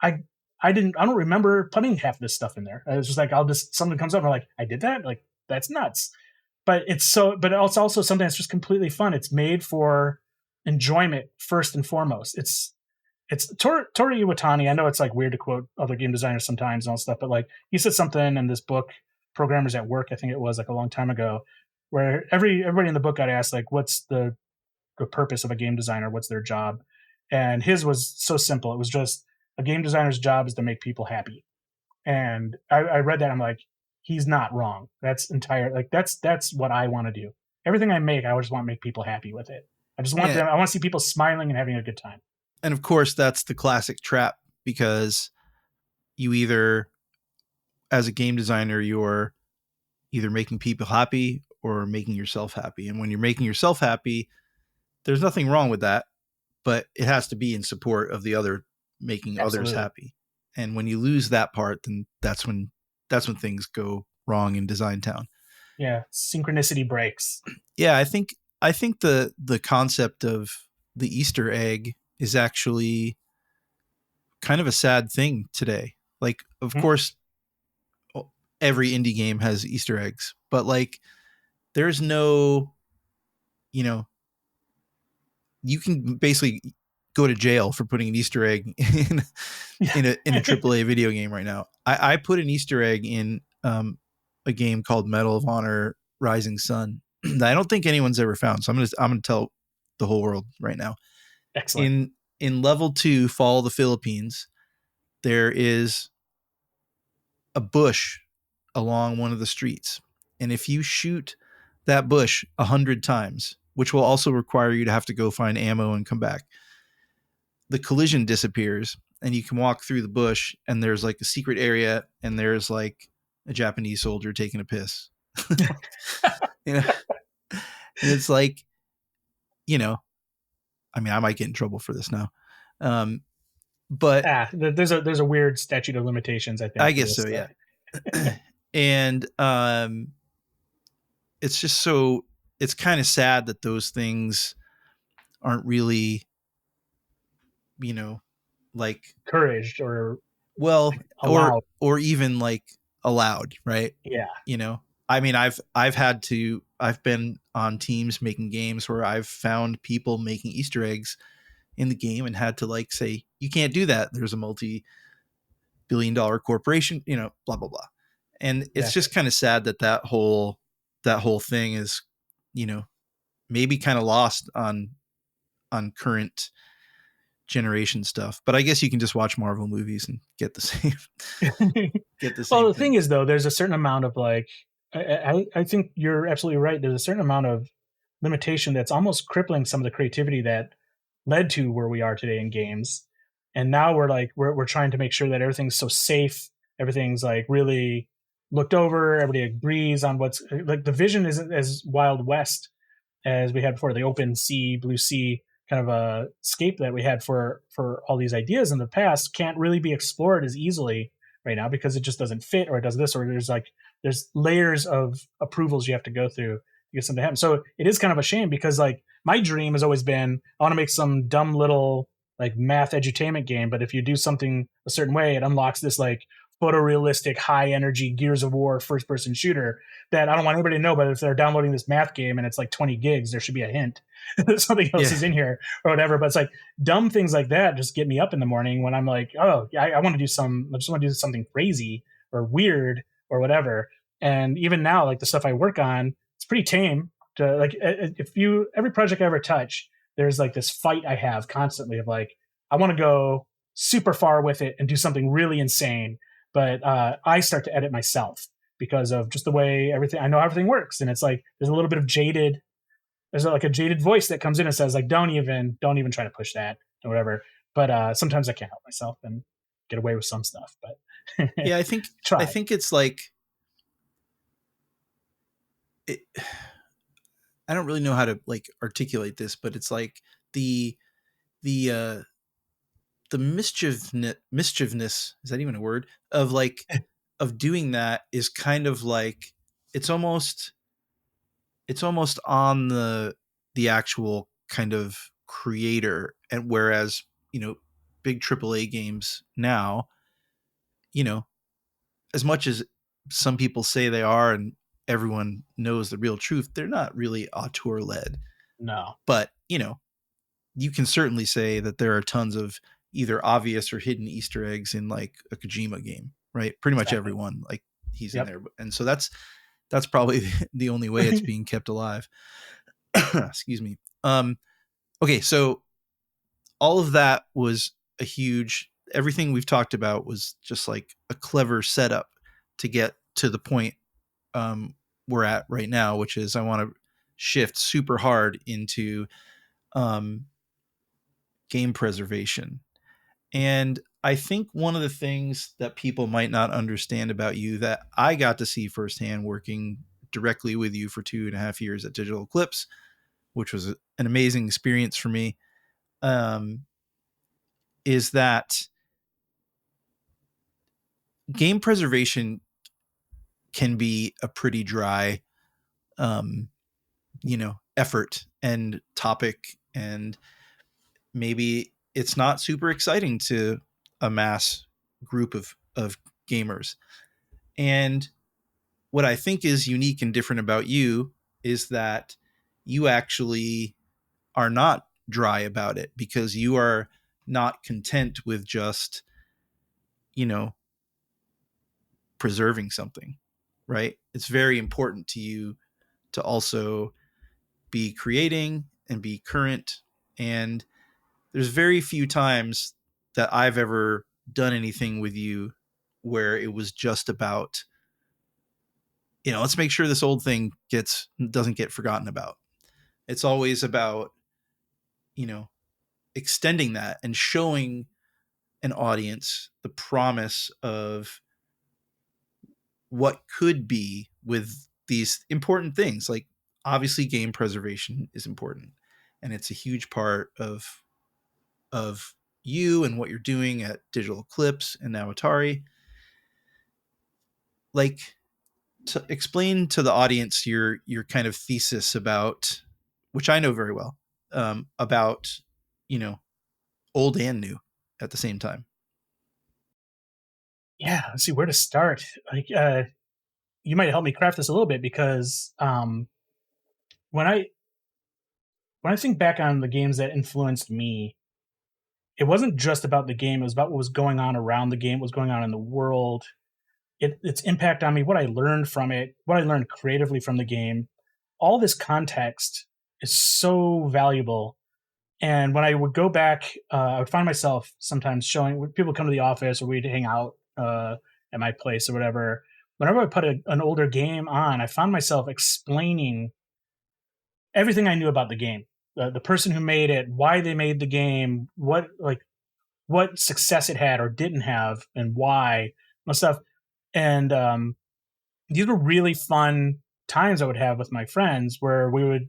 I don't remember putting half this stuff in there. It was just like something comes up and I'm like, I did that? Like, that's nuts. But it's also something that's just completely fun. It's made for enjoyment first and foremost. It's Tori Iwatani. I know it's like weird to quote other game designers sometimes and all stuff, but like he said something in this book, Programmers at Work, I think it was like a long time ago, where everybody in the book got asked like, what's the purpose of a game designer? What's their job? And his was so simple. It was just a game designer's job is to make people happy. And I read that. I'm like, he's not wrong. That's that's what I want to do. Everything I make, I just want to make people happy with it. I just want them. I want to see people smiling and having a good time. And of course, that's the classic trap, because you either, as a game designer, you're either making people happy or making yourself happy. And when you're making yourself happy, there's nothing wrong with that, but it has to be in support of the other making others happy. And when you lose that part, then that's when things go wrong in Design Town. Yeah, synchronicity breaks. Yeah, I think the concept of the Easter egg is actually kind of a sad thing today. Like, of course, every indie game has Easter eggs, but like, there's no, you can basically go to jail for putting an Easter egg in a AAA video game right now. I put an Easter egg in a game called Medal of Honor Rising Sun that I don't think anyone's ever found. So I'm gonna tell the whole world right now. Excellent. In level 2, Fall of the Philippines, there is a bush along one of the streets. And if you shoot that bush 100 times, which will also require you to have to go find ammo and come back, the collision disappears and you can walk through the bush, and there's like a secret area, and there's like a Japanese soldier taking a piss. And it's like, I mean, I might get in trouble for this now. But there's a weird statute of limitations, I think. I guess so, yeah. And it's just it's kind of sad that those things aren't really, like encouraged or allowed. or even like allowed, right? Yeah. I mean, I've been on teams making games where I've found people making Easter eggs in the game and had to like say, you can't do that. There's a multi-billion-dollar corporation, blah, blah, blah. And it's just kind of sad that whole thing is, maybe kind of lost on current generation stuff. But I guess you can just watch Marvel movies and get the same. Well, the thing is, though, there's a certain amount of like, I think you're absolutely right. There's a certain amount of limitation that's almost crippling some of the creativity that led to where we are today in games. And now we're trying to make sure that everything's so safe. Everything's like really looked over. Everybody agrees on what's like. The vision isn't as Wild West as we had before, the open sea, blue sea kind of a scape that we had for all these ideas in the past can't really be explored as easily right now because it just doesn't fit, or it does this, or there's layers of approvals you have to go through to get something to happen. So it is kind of a shame because like my dream has always been, I want to make some dumb little like math edutainment game, but if you do something a certain way, it unlocks this like photorealistic, high energy Gears of War first person shooter that I don't want anybody to know, but if they're downloading this math game and it's like 20 gigs, there should be a hint that something else is in here or whatever. But it's like dumb things like that just get me up in the morning when I'm like, oh, I want to do I just want to do something crazy or weird or whatever. And even now, like the stuff I work on, it's pretty tame. Like every project I ever touch, there's like this fight I have constantly of like, I want to go super far with it and do something really insane. But I start to edit myself because of just the way I know everything works. And it's like, there's a little bit of there's like a jaded voice that comes in and says like, don't even try to push that or whatever. But sometimes I can't help myself and get away with some stuff. But yeah, I think it's like, I don't really know how to like articulate this, but it's like the mischievousness, is that even a word, of like of doing that is kind of like it's almost on the actual kind of creator. And whereas big AAA games now, as much as some people say they are and everyone knows the real truth, they're not really auteur led. No. But you can certainly say that there are tons of either obvious or hidden Easter eggs in like a Kojima game, right? Pretty much everyone, like he's in there. And so that's probably the only way it's being kept alive. Excuse me. Okay. So all of that was everything we've talked about was just like a clever setup to get to the point we're at right now, which is I want to shift super hard into game preservation. And I think one of the things that people might not understand about you that I got to see firsthand working directly with you for 2.5 years at Digital Eclipse, which was an amazing experience for me, is that game preservation can be a pretty dry, effort and topic, and maybe it's not super exciting to a mass group of gamers. And what I think is unique and different about you is that you actually are not dry about it, because you are not content with just, preserving something, right? It's very important to you to also be creating and be current. And there's very few times that I've ever done anything with you where it was just about, let's make sure this old thing doesn't get forgotten about. It's always about, extending that and showing an audience the promise of what could be with these important things. Like, obviously game preservation is important, and it's a huge part of you and what you're doing at Digital Eclipse and now Atari. Like, to explain to the audience your kind of thesis about, which I know very well, about, old and new at the same time. Yeah, let's see where to start. Like, you might help me craft this a little bit, because when I think back on the games that influenced me, it wasn't just about the game. It was about what was going on around the game, what was going on in the world, its impact on me, what I learned from it, what I learned creatively from the game. All this context is so valuable. And when I would go back, I would find myself sometimes showing, when people come to the office or we'd hang out at my place or whatever. Whenever I put an older game on, I found myself explaining everything I knew about the game, the person who made it, why they made the game, what success it had or didn't have, and why, and stuff. And these were really fun times I would have with my friends, where we would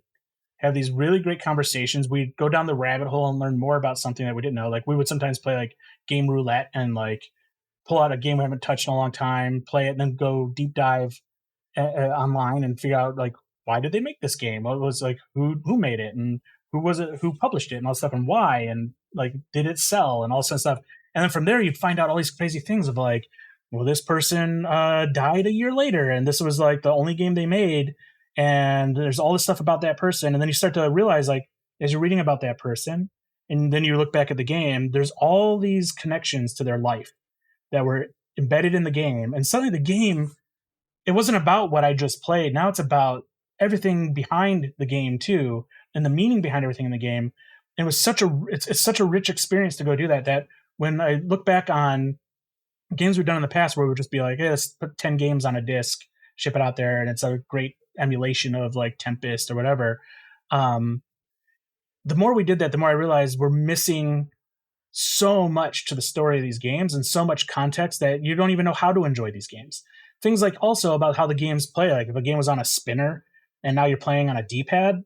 have these really great conversations. We'd go down the rabbit hole and learn more about something that we didn't know. Like, we would sometimes play like game roulette and like pull out a game we haven't touched in a long time, play it, and then go deep dive online and figure out like, why did they make this game? What was, like, who made it, and who was it, who published it, and all stuff, and why, and like, did it sell, and all this kind of stuff. And then from there, you'd find out all these crazy things of like, well, this person died a year later, and this was like the only game they made, and there's all this stuff about that person. And then you start to realize, like, as you're reading about that person, and then you look back at the game, there's all these connections to their life that were embedded in the game. And suddenly the game, it wasn't about what I just played. Now it's about everything behind the game too, and the meaning behind everything in the game. And it was it's such a rich experience to go do that, that when I look back on games we've done in the past, where we would just be like, hey, let's put 10 games on a disc, ship it out there, and it's a great emulation of like Tempest or whatever. The more we did that, the more I realized we're missing so much to the story of these games, and so much context that you don't even know how to enjoy these games. Things like also about how the games play. Like, if a game was on a spinner and now you're playing on a D-pad,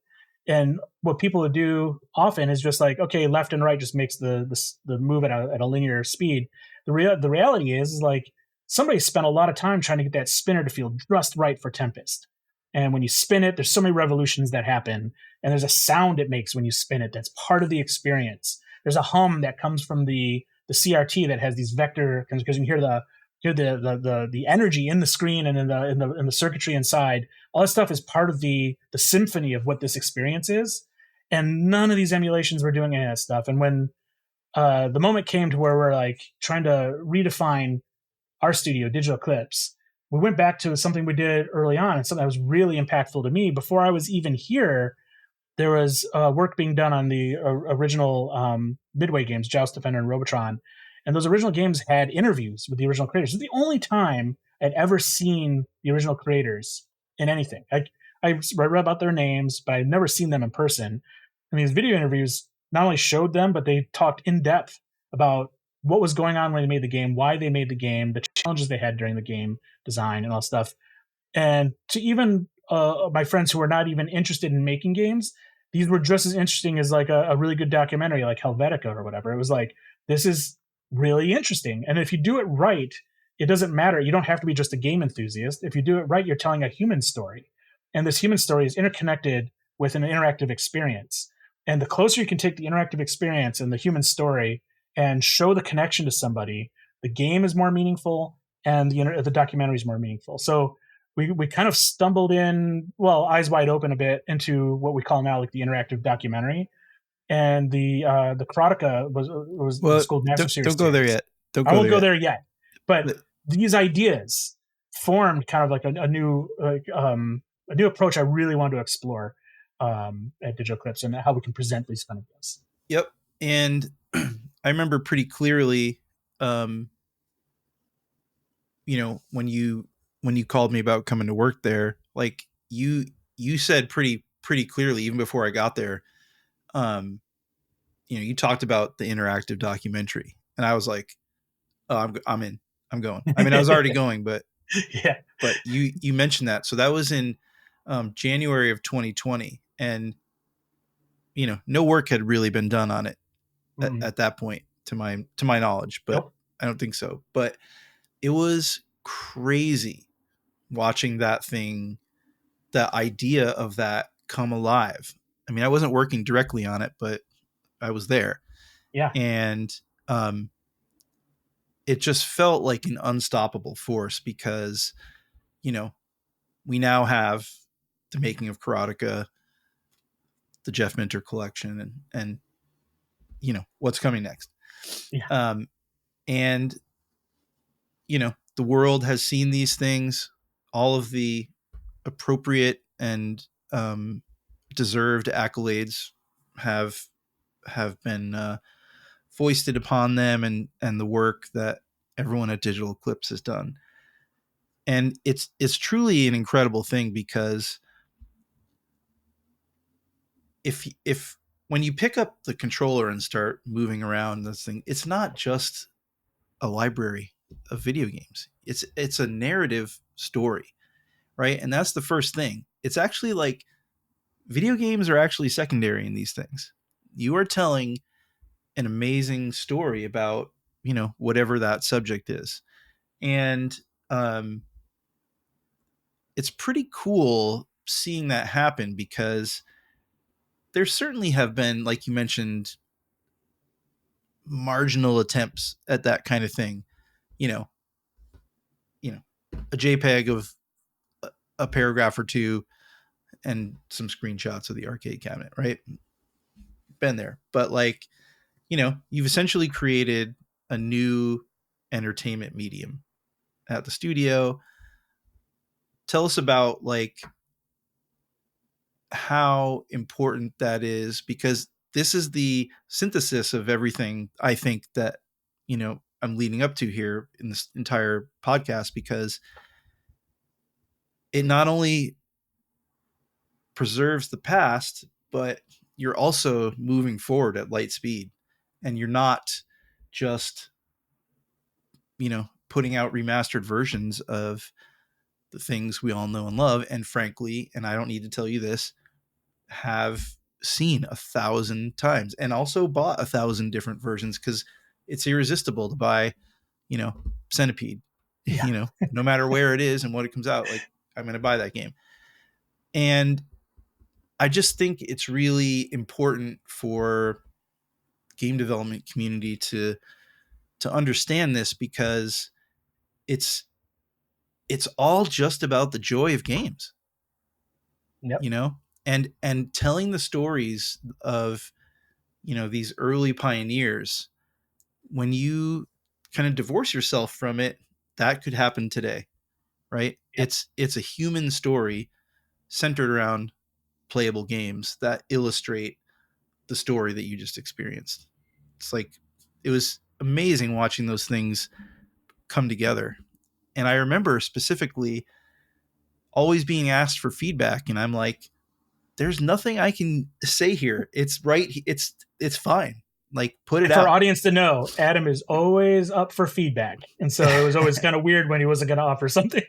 and what people would do often is just like, okay, left and right just makes the move at a linear speed. The reality is like, somebody spent a lot of time trying to get that spinner to feel just right for Tempest. And when you spin it, there's so many revolutions that happen, and there's a sound it makes when you spin it that's part of the experience. There's a hum that comes from the CRT that has these vector, because you hear the energy in the screen and in the circuitry inside. All this stuff is part of the symphony of what this experience is. and none of these emulations were doing any of that stuff. And when the moment came to where we're like trying to redefine our studio, Digital Eclipse, we went back to something we did early on and something that was really impactful to me. Before I was even here, there was work being done on the original Midway games, Joust Defender and Robotron. And those original games had interviews with the original creators. It's the only time I'd ever seen the original creators in anything. I read about their names, but I'd never seen them in person. And these video interviews not only showed them, but they talked in depth about what was going on when they made the game, why they made the game, the challenges they had during the game design and all stuff. And to even my friends who were not even interested in making games, these were just as interesting as like a really good documentary like Helvetica or whatever. It was like, this is really interesting. And if you do it right, it doesn't matter. You don't have to be just a game enthusiast. If you do it right, you're telling a human story. And this human story is interconnected with an interactive experience. And the closer you can take the interactive experience and the human story and show the connection to somebody, the game is more meaningful and the documentary is more meaningful. So we kind of stumbled in, well, eyes wide open a bit into what we call now like the interactive documentary. And the Karateka was the School Master Series. Don't go there yet. I won't go there yet. But these ideas formed kind of like a new approach I really wanted to explore at Digital Eclipse and how we can present these kind of games. Yep. And I remember pretty clearly, when you called me about coming to work there, like you said pretty clearly, even before I got there, you talked about the interactive documentary, and I was like, oh, I'm in, I'm going. I mean, I was already going, but yeah, but you mentioned that. So that was in January of 2020, and no work had really been done on it at that point, to my knowledge, but nope. I don't think so. But it was crazy watching that idea of that come alive. I mean, I wasn't working directly on it, but I was there. Yeah. And it just felt like an unstoppable force because, we now have the making of Karateka, the Jeff Minter collection, and what's coming next. Yeah. And the world has seen these things, all of the appropriate and deserved accolades have been foisted upon them, and the work that everyone at Digital Eclipse has done. And it's truly an incredible thing because if when you pick up the controller and start moving around this thing, it's not just a library of video games. It's a narrative story, right? And that's the first thing. It's actually like video games are actually secondary in these things. You are telling an amazing story about, whatever that subject is. And it's pretty cool seeing that happen because there certainly have been, like you mentioned, marginal attempts at that kind of thing. A JPEG of a paragraph or two and some screenshots of the arcade cabinet, right? Been there. But you've essentially created a new entertainment medium at the studio. Tell us about how important that is, because this is the synthesis of everything I think that, I'm leading up to here in this entire podcast, because it not only preserves the past, but you're also moving forward at light speed, and you're not just, putting out remastered versions of the things we all know and love. And frankly, and I don't need to tell you this, have seen 1,000 times and also bought 1,000 different versions because it's irresistible to buy, Centipede, Yeah. No matter where it is and what it comes out, like I'm going to buy that game. And I just think it's really important for game development community to understand this, because it's all just about the joy of games. Yep. and telling the stories of, these early pioneers, when you kind of divorce yourself from it, that could happen today, right? Yep. It's a human story centered around playable games that illustrate the story that you just experienced. It's like, it was amazing watching those things come together. And I remember specifically always being asked for feedback, and I'm like, there's nothing I can say here. It's right. It's fine. Like, put it For our out. audience to know, Adam is always up for feedback. And so it was always kind of weird when he wasn't going to offer something.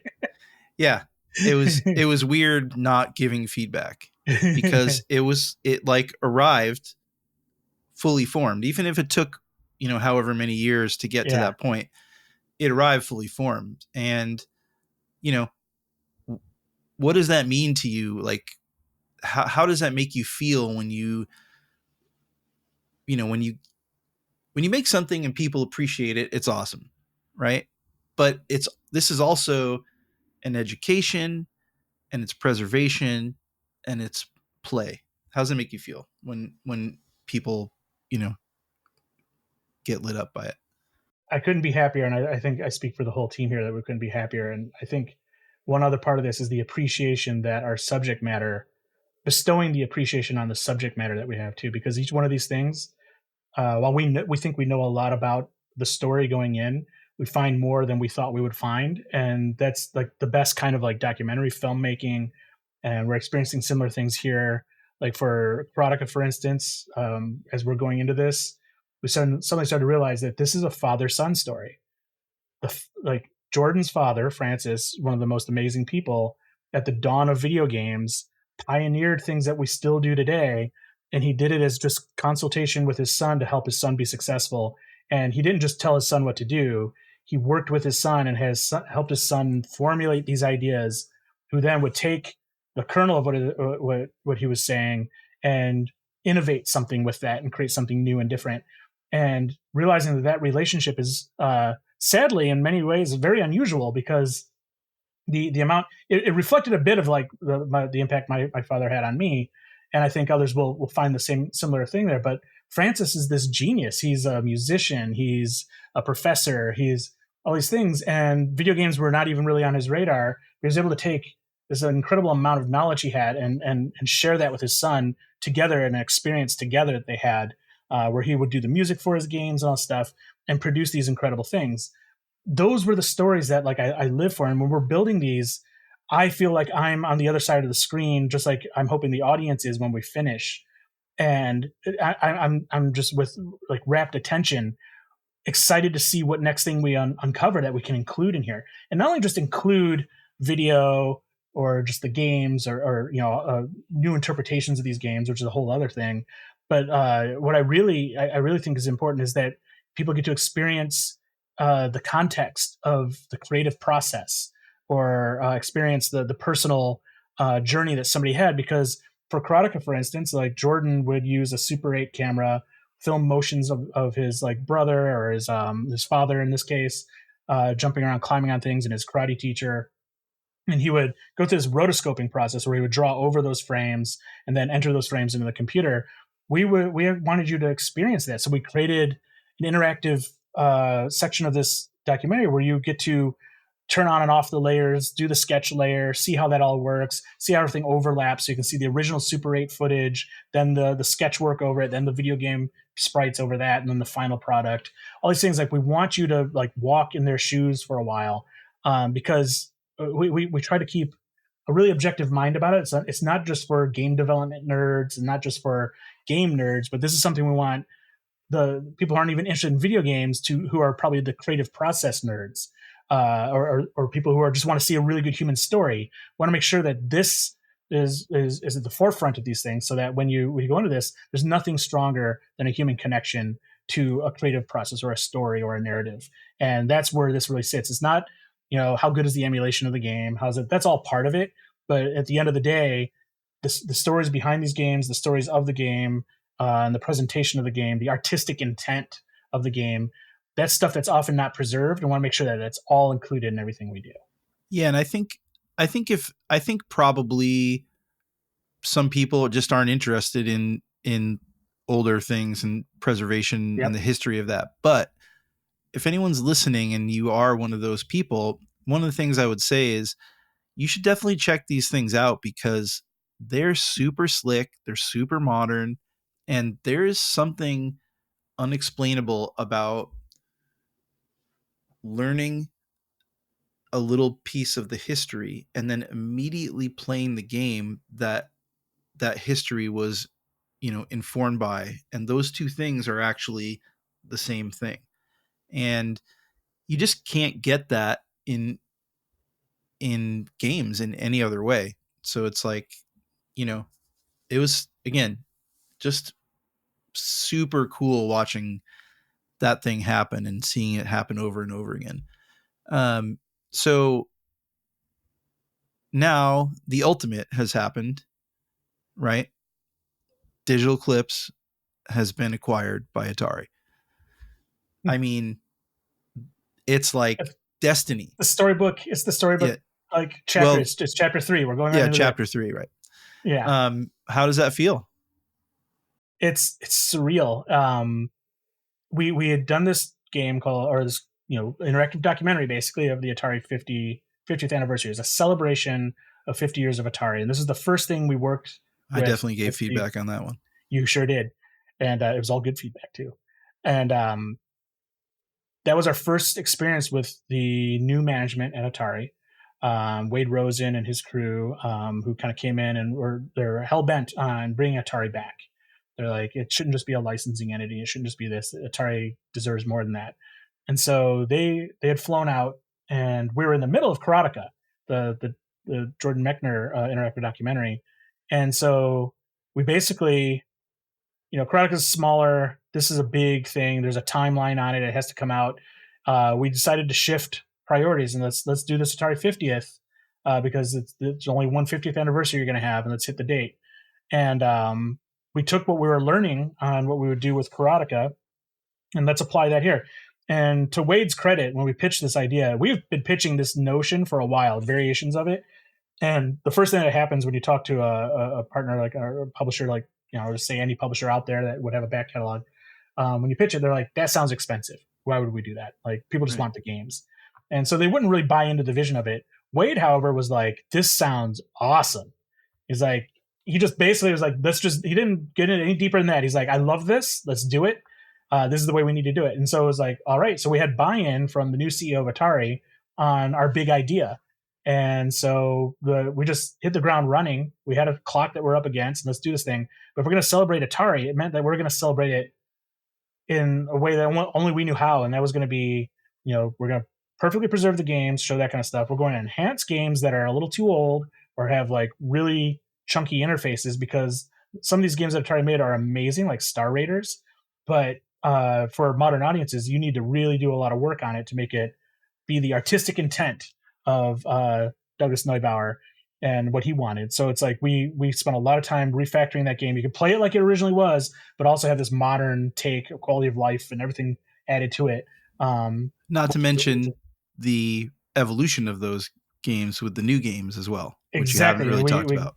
Yeah. It was weird not giving feedback, because it like arrived fully formed. Even if it took, however many years to get to that point, it arrived fully formed. And, what does that mean to you? Like, how does that make you feel when when you make something and people appreciate it? It's awesome, right? But this is also an education, and it's preservation, and it's play. How does it make you feel when people, get lit up by it? I couldn't be happier. And I think I speak for the whole team here that we couldn't be happier. And I think one other part of this is the appreciation that our subject matter, bestowing the appreciation on the subject matter that we have too, because each one of these things, while we think we know a lot about the story going in, we find more than we thought we would find. And that's like the best kind of like documentary filmmaking. And we're experiencing similar things here. Like for Chronica, for instance, as we're going into this, we suddenly started to realize that this is a father-son story. Like Jordan's father, Francis, one of the most amazing people at the dawn of video games, pioneered things that we still do today. And he did it as just consultation with his son to help his son be successful. And he didn't just tell his son what to do. He worked with his son and has helped his son formulate these ideas, who then would take the kernel of what he was saying and innovate something with that and create something new and different. And realizing that relationship is sadly in many ways very unusual, because the amount it reflected a bit of like the impact my father had on me, and I think others will find the same similar thing there. But Francis is this genius. He's a musician, he's a professor, he's all these things, and video games were not even really on his radar. He was able to take this incredible amount of knowledge he had and share that with his son together, an experience together that they had, where he would do the music for his games and all stuff and produce these incredible things. Those were the stories that like I live for. And when we're building these, I feel like I'm on the other side of the screen, just like I'm hoping the audience is when we finish. And I'm just with like rapt attention, excited to see what next thing we uncover that we can include in here. And not only just include video or just the games or new interpretations of these games, which is a whole other thing. But what I really think is important is that people get to experience the context of the creative process, or experience the personal journey that somebody had. Because for Chronica, for instance, like Jordan would use a Super 8 camera, film motions of his like brother or his father in this case, jumping around, climbing on things, and his karate teacher. And he would go through this rotoscoping process where he would draw over those frames and then enter those frames into the computer. We wanted you to experience that, so we created an interactive section of this documentary where you get to turn on and off the layers, do the sketch layer, see how that all works, see how everything overlaps, so you can see the original Super 8 footage, then the sketch work over it, then the video game sprites over that, and then the final product. All these things, like we want you to like walk in their shoes for a while, because we try to keep a really objective mind about it. It's not just for game development nerds and not just for game nerds, but this is something we want the people who aren't even interested in video games who are probably the creative process nerds, or people who just want to see a really good human story. Want to make sure that this is at the forefront of these things, so that when you go into this, there's nothing stronger than a human connection to a creative process or a story or a narrative. And that's where this really sits. It's not, how good is the emulation of the game? How's it? That's all part of it. But at the end of the day, the stories behind these games, the stories of the game, and the presentation of the game, the artistic intent of the game, that's stuff that's often not preserved. And want to make sure that it's all included in everything we do. Yeah, and I think probably some people just aren't interested in older things and preservation and the history of that. But if anyone's listening and you are one of those people, one of the things I would say is you should definitely check these things out because they're super slick, they're super modern, and there is something unexplainable about learning a little piece of the history and then immediately playing the game that history was, informed by. And those two things are actually the same thing. And you just can't get that in games in any other way. So it's like, it was, again, just super cool watching that thing happen and seeing it happen over and over again. So now the ultimate has happened, right? Digital Eclipse has been acquired by Atari. I mean, it's like destiny. It's the storybook like chapter. Well, it's chapter 3. We're going right into chapter 3, right? Yeah. How does that feel? It's surreal. We had done this game this interactive documentary basically of the Atari 50th anniversary. It's a celebration of 50 years of Atari, and this is the first thing we worked with. I definitely gave feedback on that one. You sure did, and it was all good feedback too. And that was our first experience with the new management at Atari. Wade Rosen and his crew, who kind of came in and they're hell bent on bringing Atari back. They're like, it shouldn't just be a licensing entity. It shouldn't just be this. Atari deserves more than that. And so they had flown out, and we were in the middle of Karateka, the Jordan Mechner interactive documentary. And so we basically, Karateka is smaller. This is a big thing. There's a timeline on it. It has to come out. We decided to shift priorities and let's do this Atari 50th because it's only 150th anniversary you're going to have, and let's hit the date. And we took what we were learning on what we would do with Karateka, and let's apply that here. And to Wade's credit, when we pitched this idea, we've been pitching this notion for a while, variations of it. And the first thing that happens when you talk to a partner like a publisher, like or just say any publisher out there that would have a back catalog, when you pitch it, they're like, "That sounds expensive. Why would we do that? Like, people just want the games." And so they wouldn't really buy into the vision of it. Wade, however, was like, "This sounds awesome." He's like, he just basically was like, he didn't get it any deeper than that. He's like, "I love this. Let's do it. This is the way we need to do it." And so it was like, all right. So we had buy-in from the new CEO of Atari on our big idea. And so we just hit the ground running. We had a clock that we're up against, and let's do this thing. But if we're going to celebrate Atari, it meant that we're going to celebrate it in a way that only we knew how. And that was going to be, we're going to perfectly preserve the games, show that kind of stuff. We're going to enhance games that are a little too old or have like really chunky interfaces, because some of these games that Atari made are amazing, like Star Raiders. But for modern audiences, you need to really do a lot of work on it to make it be the artistic intent of Douglas Neubauer and what he wanted. So it's like we spent a lot of time refactoring that game. You could play it like it originally was, but also have this modern take, quality of life, and everything added to it. Not to mention the evolution of those games with the new games as well, which exactly. you haven't really talked about.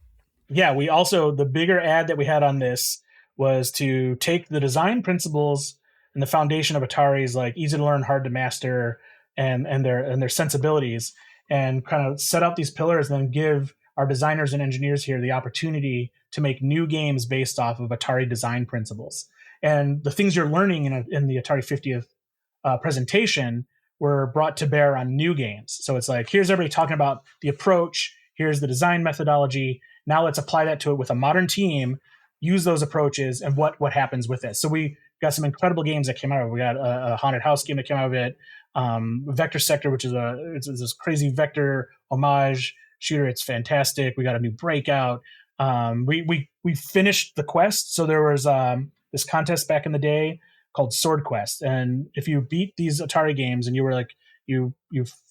Yeah, we also, the bigger ad that we had on this was to take the design principles and the foundation of Atari's like easy to learn, hard to master, and their sensibilities, and kind of set up these pillars, and then give our designers and engineers here the opportunity to make new games based off of Atari design principles. And the things you're learning in the Atari 50th presentation were brought to bear on new games. So it's like, here's everybody talking about the approach, here's the design methodology. Now let's apply that to it with a modern team, use those approaches, and what happens with it. So we got some incredible games that came out of it. We got a haunted house game that came out of it. Vector Sector, which is it's this crazy vector homage shooter. It's fantastic. We got a new Breakout. We finished the quest. So there was this contest back in the day called Sword Quest, and if you beat these Atari games and you were like you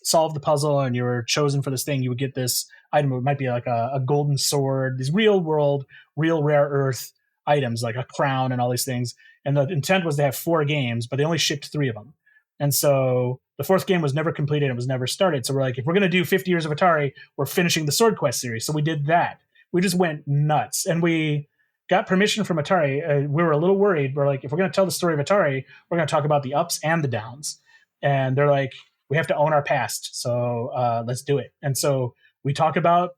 solved the puzzle and you were chosen for this thing, you would get this item. It might be like a golden sword, these real world, real rare earth items like a crown and all these things. And the intent was to have 4 games, but they only shipped 3 of them. And so the 4th game was never completed. It was never started. So we're like, if we're going to do 50 years of Atari, we're finishing the Sword Quest series. So we did that. we just went nuts, and we got permission from Atari. We were a little worried. We're like, if we're going to tell the story of Atari, we're going to talk about the ups and the downs. And they're like, we have to own our past, so let's do it. And so we talk about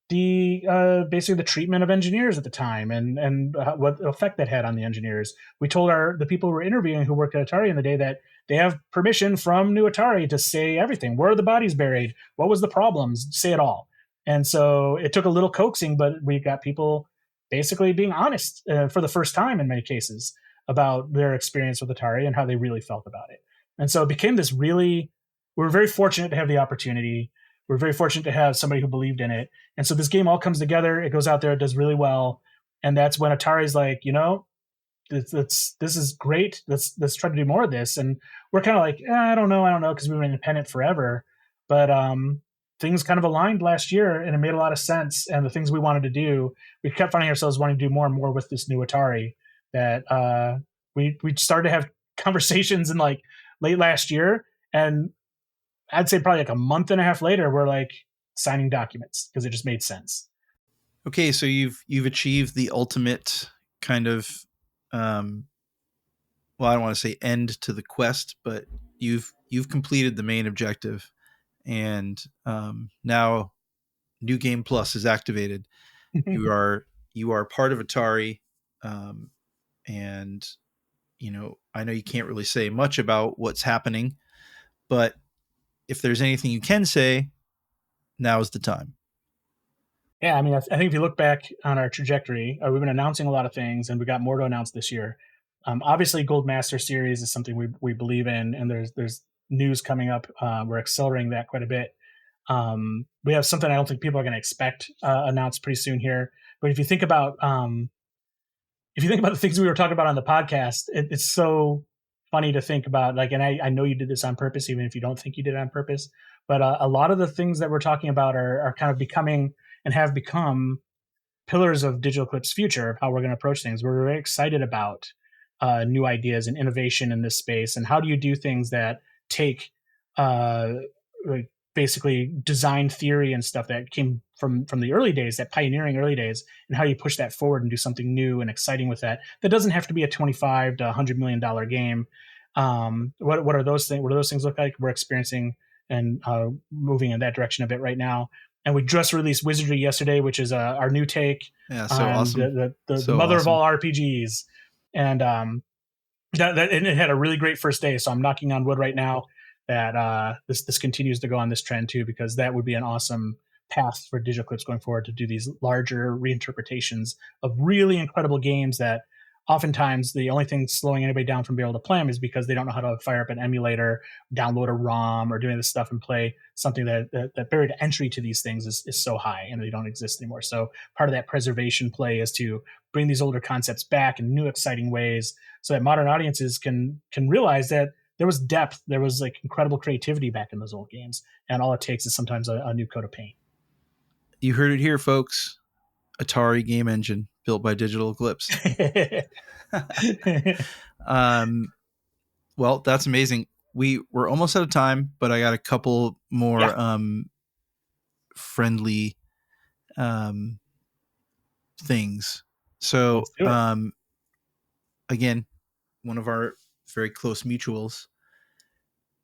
the basically the treatment of engineers at the time, and what effect that had on the engineers. We told the people who were interviewing who worked at Atari in the day that they have permission from New Atari to say everything. Where are the bodies buried? What was the problems? Say it all. And so it took a little coaxing, but we got people basically being honest for the first time in many cases about their experience with Atari and how they really felt about it. And so it became this we were very fortunate to have the opportunity. We're very fortunate to have somebody who believed in it. And so this game all comes together. It goes out there. It does really well. And that's when Atari's like, this is great. Let's try to do more of this. And we're kind of like, I don't know. Because we were independent forever. But things kind of aligned last year, and it made a lot of sense. And the things we wanted to do, we kept finding ourselves wanting to do more and more with this new Atari that we started to have conversations in like late last year. And I'd say probably like a month and a half later, we're like signing documents because it just made sense. Okay, so you've achieved the ultimate kind of, well, I don't want to say end to the quest, but you've completed the main objective, and now New Game Plus is activated. you are part of Atari, and I know you can't really say much about what's happening, but if there's anything you can say, now is the time. Yeah, I mean, I think if you look back on our trajectory, we've been announcing a lot of things, and we got more to announce this year. Obviously, Gold Master Series is something we believe in, and there's news coming up. We're accelerating that quite a bit. We have something I don't think people are going to expect announced pretty soon here. But if you think about the things we were talking about on the podcast, it's so funny to think about. Like, and I know you did this on purpose, even if you don't think you did it on purpose. But a lot of the things that we're talking about are kind of becoming and have become pillars of Digital Eclipse's future, of how we're going to approach things. We're very excited about new ideas and innovation in this space, and how do you do things that take like basically design theory and stuff that came from the early days, that pioneering early days, and how you push that forward and do something new and exciting with that. That doesn't have to be a $25 to $100 million game. What are those things? What do those things look like? We're experiencing and moving in that direction a bit right now. And we just released Wizardry yesterday, which is our new take on awesome. the mother of all RPGs. And and it had a really great first day. So I'm knocking on wood right now that this continues to go on this trend too, because that would be an awesome path for Digital Eclipse going forward, to do these larger reinterpretations of really incredible games that oftentimes the only thing slowing anybody down from being able to play them is because they don't know how to fire up an emulator, download a ROM, or doing this stuff and play something that barrier to entry to these things is so high, and they don't exist anymore. So part of that preservation play is to bring these older concepts back in new, exciting ways, so that modern audiences can realize that there was depth, there was like incredible creativity back in those old games, and all it takes is sometimes a new coat of paint. You heard it here, folks. Atari game engine built by Digital Eclipse. Well, that's amazing. We're almost out of time, but I got a couple more friendly things. So again, one of our very close mutuals,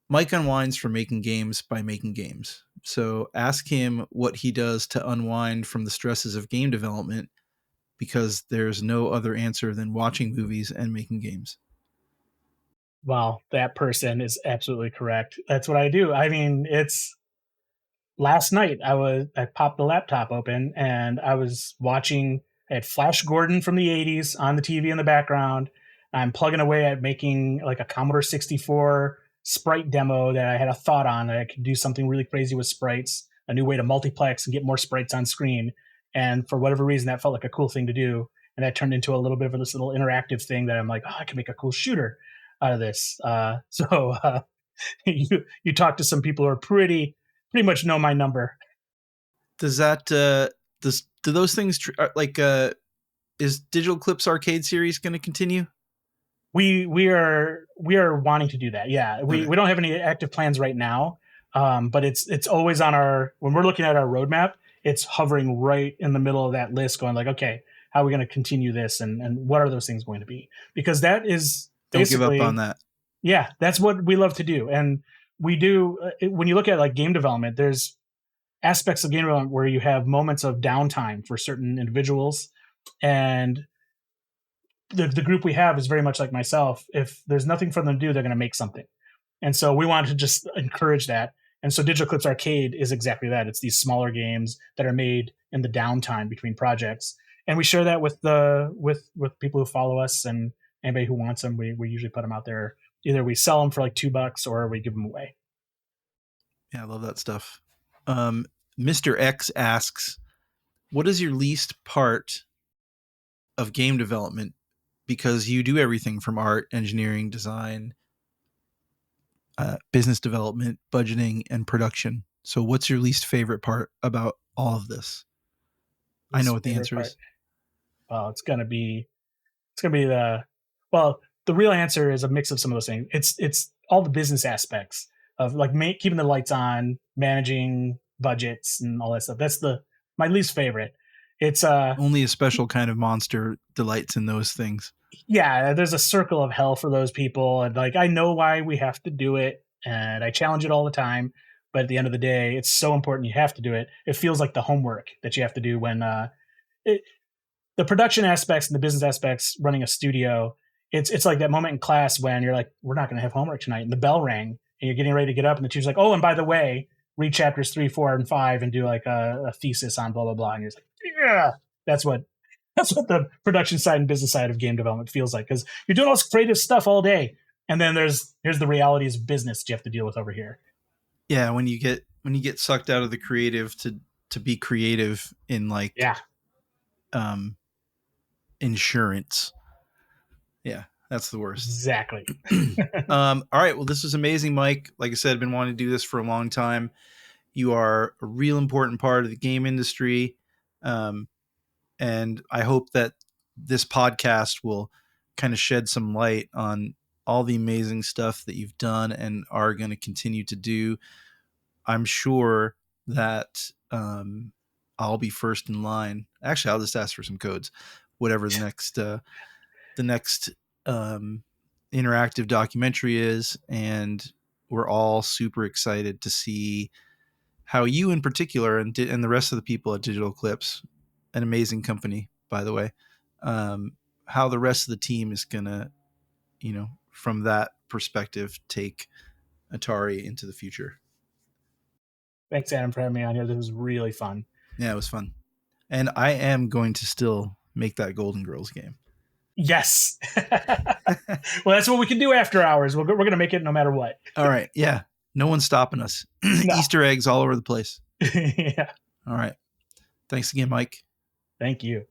Mike unwinds from making games by making games. So ask him what he does to unwind from the stresses of game development, because there's no other answer than watching movies and making games. Well, that person is absolutely correct. That's what I do. I mean, it's last night I popped the laptop open and I was watching. I had Flash Gordon from the 80s on the TV in the background. I'm plugging away at making like a Commodore 64 sprite demo that I had a thought on, that I could do something really crazy with sprites, a new way to multiplex and get more sprites on screen. And for whatever reason, that felt like a cool thing to do. And that turned into a little bit of this little interactive thing that I'm like, I can make a cool shooter out of this. You talk to some people who are pretty much know my number. Does that do those things is Digital Eclipse Arcade Series going to continue? We are wanting to do that. Yeah, we don't have any active plans right now, but it's always on our, when we're looking at our roadmap, it's hovering right in the middle of that list, going like, okay, how are we going to continue this, and what are those things going to be? Because that is Don't give up basically, on that. yeah, that's what we love to do. And we do, when you look at like game development, there's aspects of game development where you have moments of downtime for certain individuals. And the group we have is very much like myself. If there's nothing for them to do, they're going to make something. And so we wanted to just encourage that. And so Digital Eclipse Arcade is exactly that. It's these smaller games that are made in the downtime between projects. And we share that with people who follow us, and anybody who wants them. We usually put them out there. Either we sell them for like $2 or we give them away. Yeah, I love that stuff. Mr. X asks, what is your least part of game development? Because you do everything from art, engineering, design, business development, budgeting, and production. So what's your least favorite part about all of this? I know what the answer is. Well, it's gonna be the real answer is a mix of some of those things. It's all the business aspects of like keeping the lights on, managing budgets and all that stuff. That's my least favorite. It's only a special kind of monster delights in those things. Yeah, there's a circle of hell for those people, and like I know why we have to do it, and I challenge it all the time. But at the end of the day, it's so important you have to do it. It feels like the homework that you have to do when the production aspects and the business aspects running a studio. It's like that moment in class when you're like, we're not going to have homework tonight, and the bell rang, and you're getting ready to get up, and the teacher's like, oh, and by the way, read chapters 3, 4, and 5, and do like a thesis on blah blah blah, and you're like, yeah, that's what the production side and business side of game development feels like, because you're doing all this creative stuff all day, and then here's the realities of business that you have to deal with over here. Yeah, when you get sucked out of the creative to be creative in like insurance. Yeah, that's the worst. Exactly. All right, well, this was amazing, Mike. Like I said, I've been wanting to do this for a long time. You are a real important part of the game industry. And I hope that this podcast will kind of shed some light on all the amazing stuff that you've done and are going to continue to do. I'm sure that I'll be first in line. Actually, I'll just ask for some codes, whatever the next interactive documentary is. And we're all super excited to see how you in particular and the rest of the people at Digital Eclipse, an amazing company, by the way, how the rest of the team is going to, from that perspective, take Atari into the future. Thanks, Adam, for having me on here. This was really fun. Yeah, it was fun. And I am going to still make that Golden Girls game. Yes. Well, that's what we can do after hours. We're going to make it no matter what. All right. Yeah. No one's stopping us. No. Easter eggs all over the place. Yeah. All right. Thanks again, Mike. Thank you.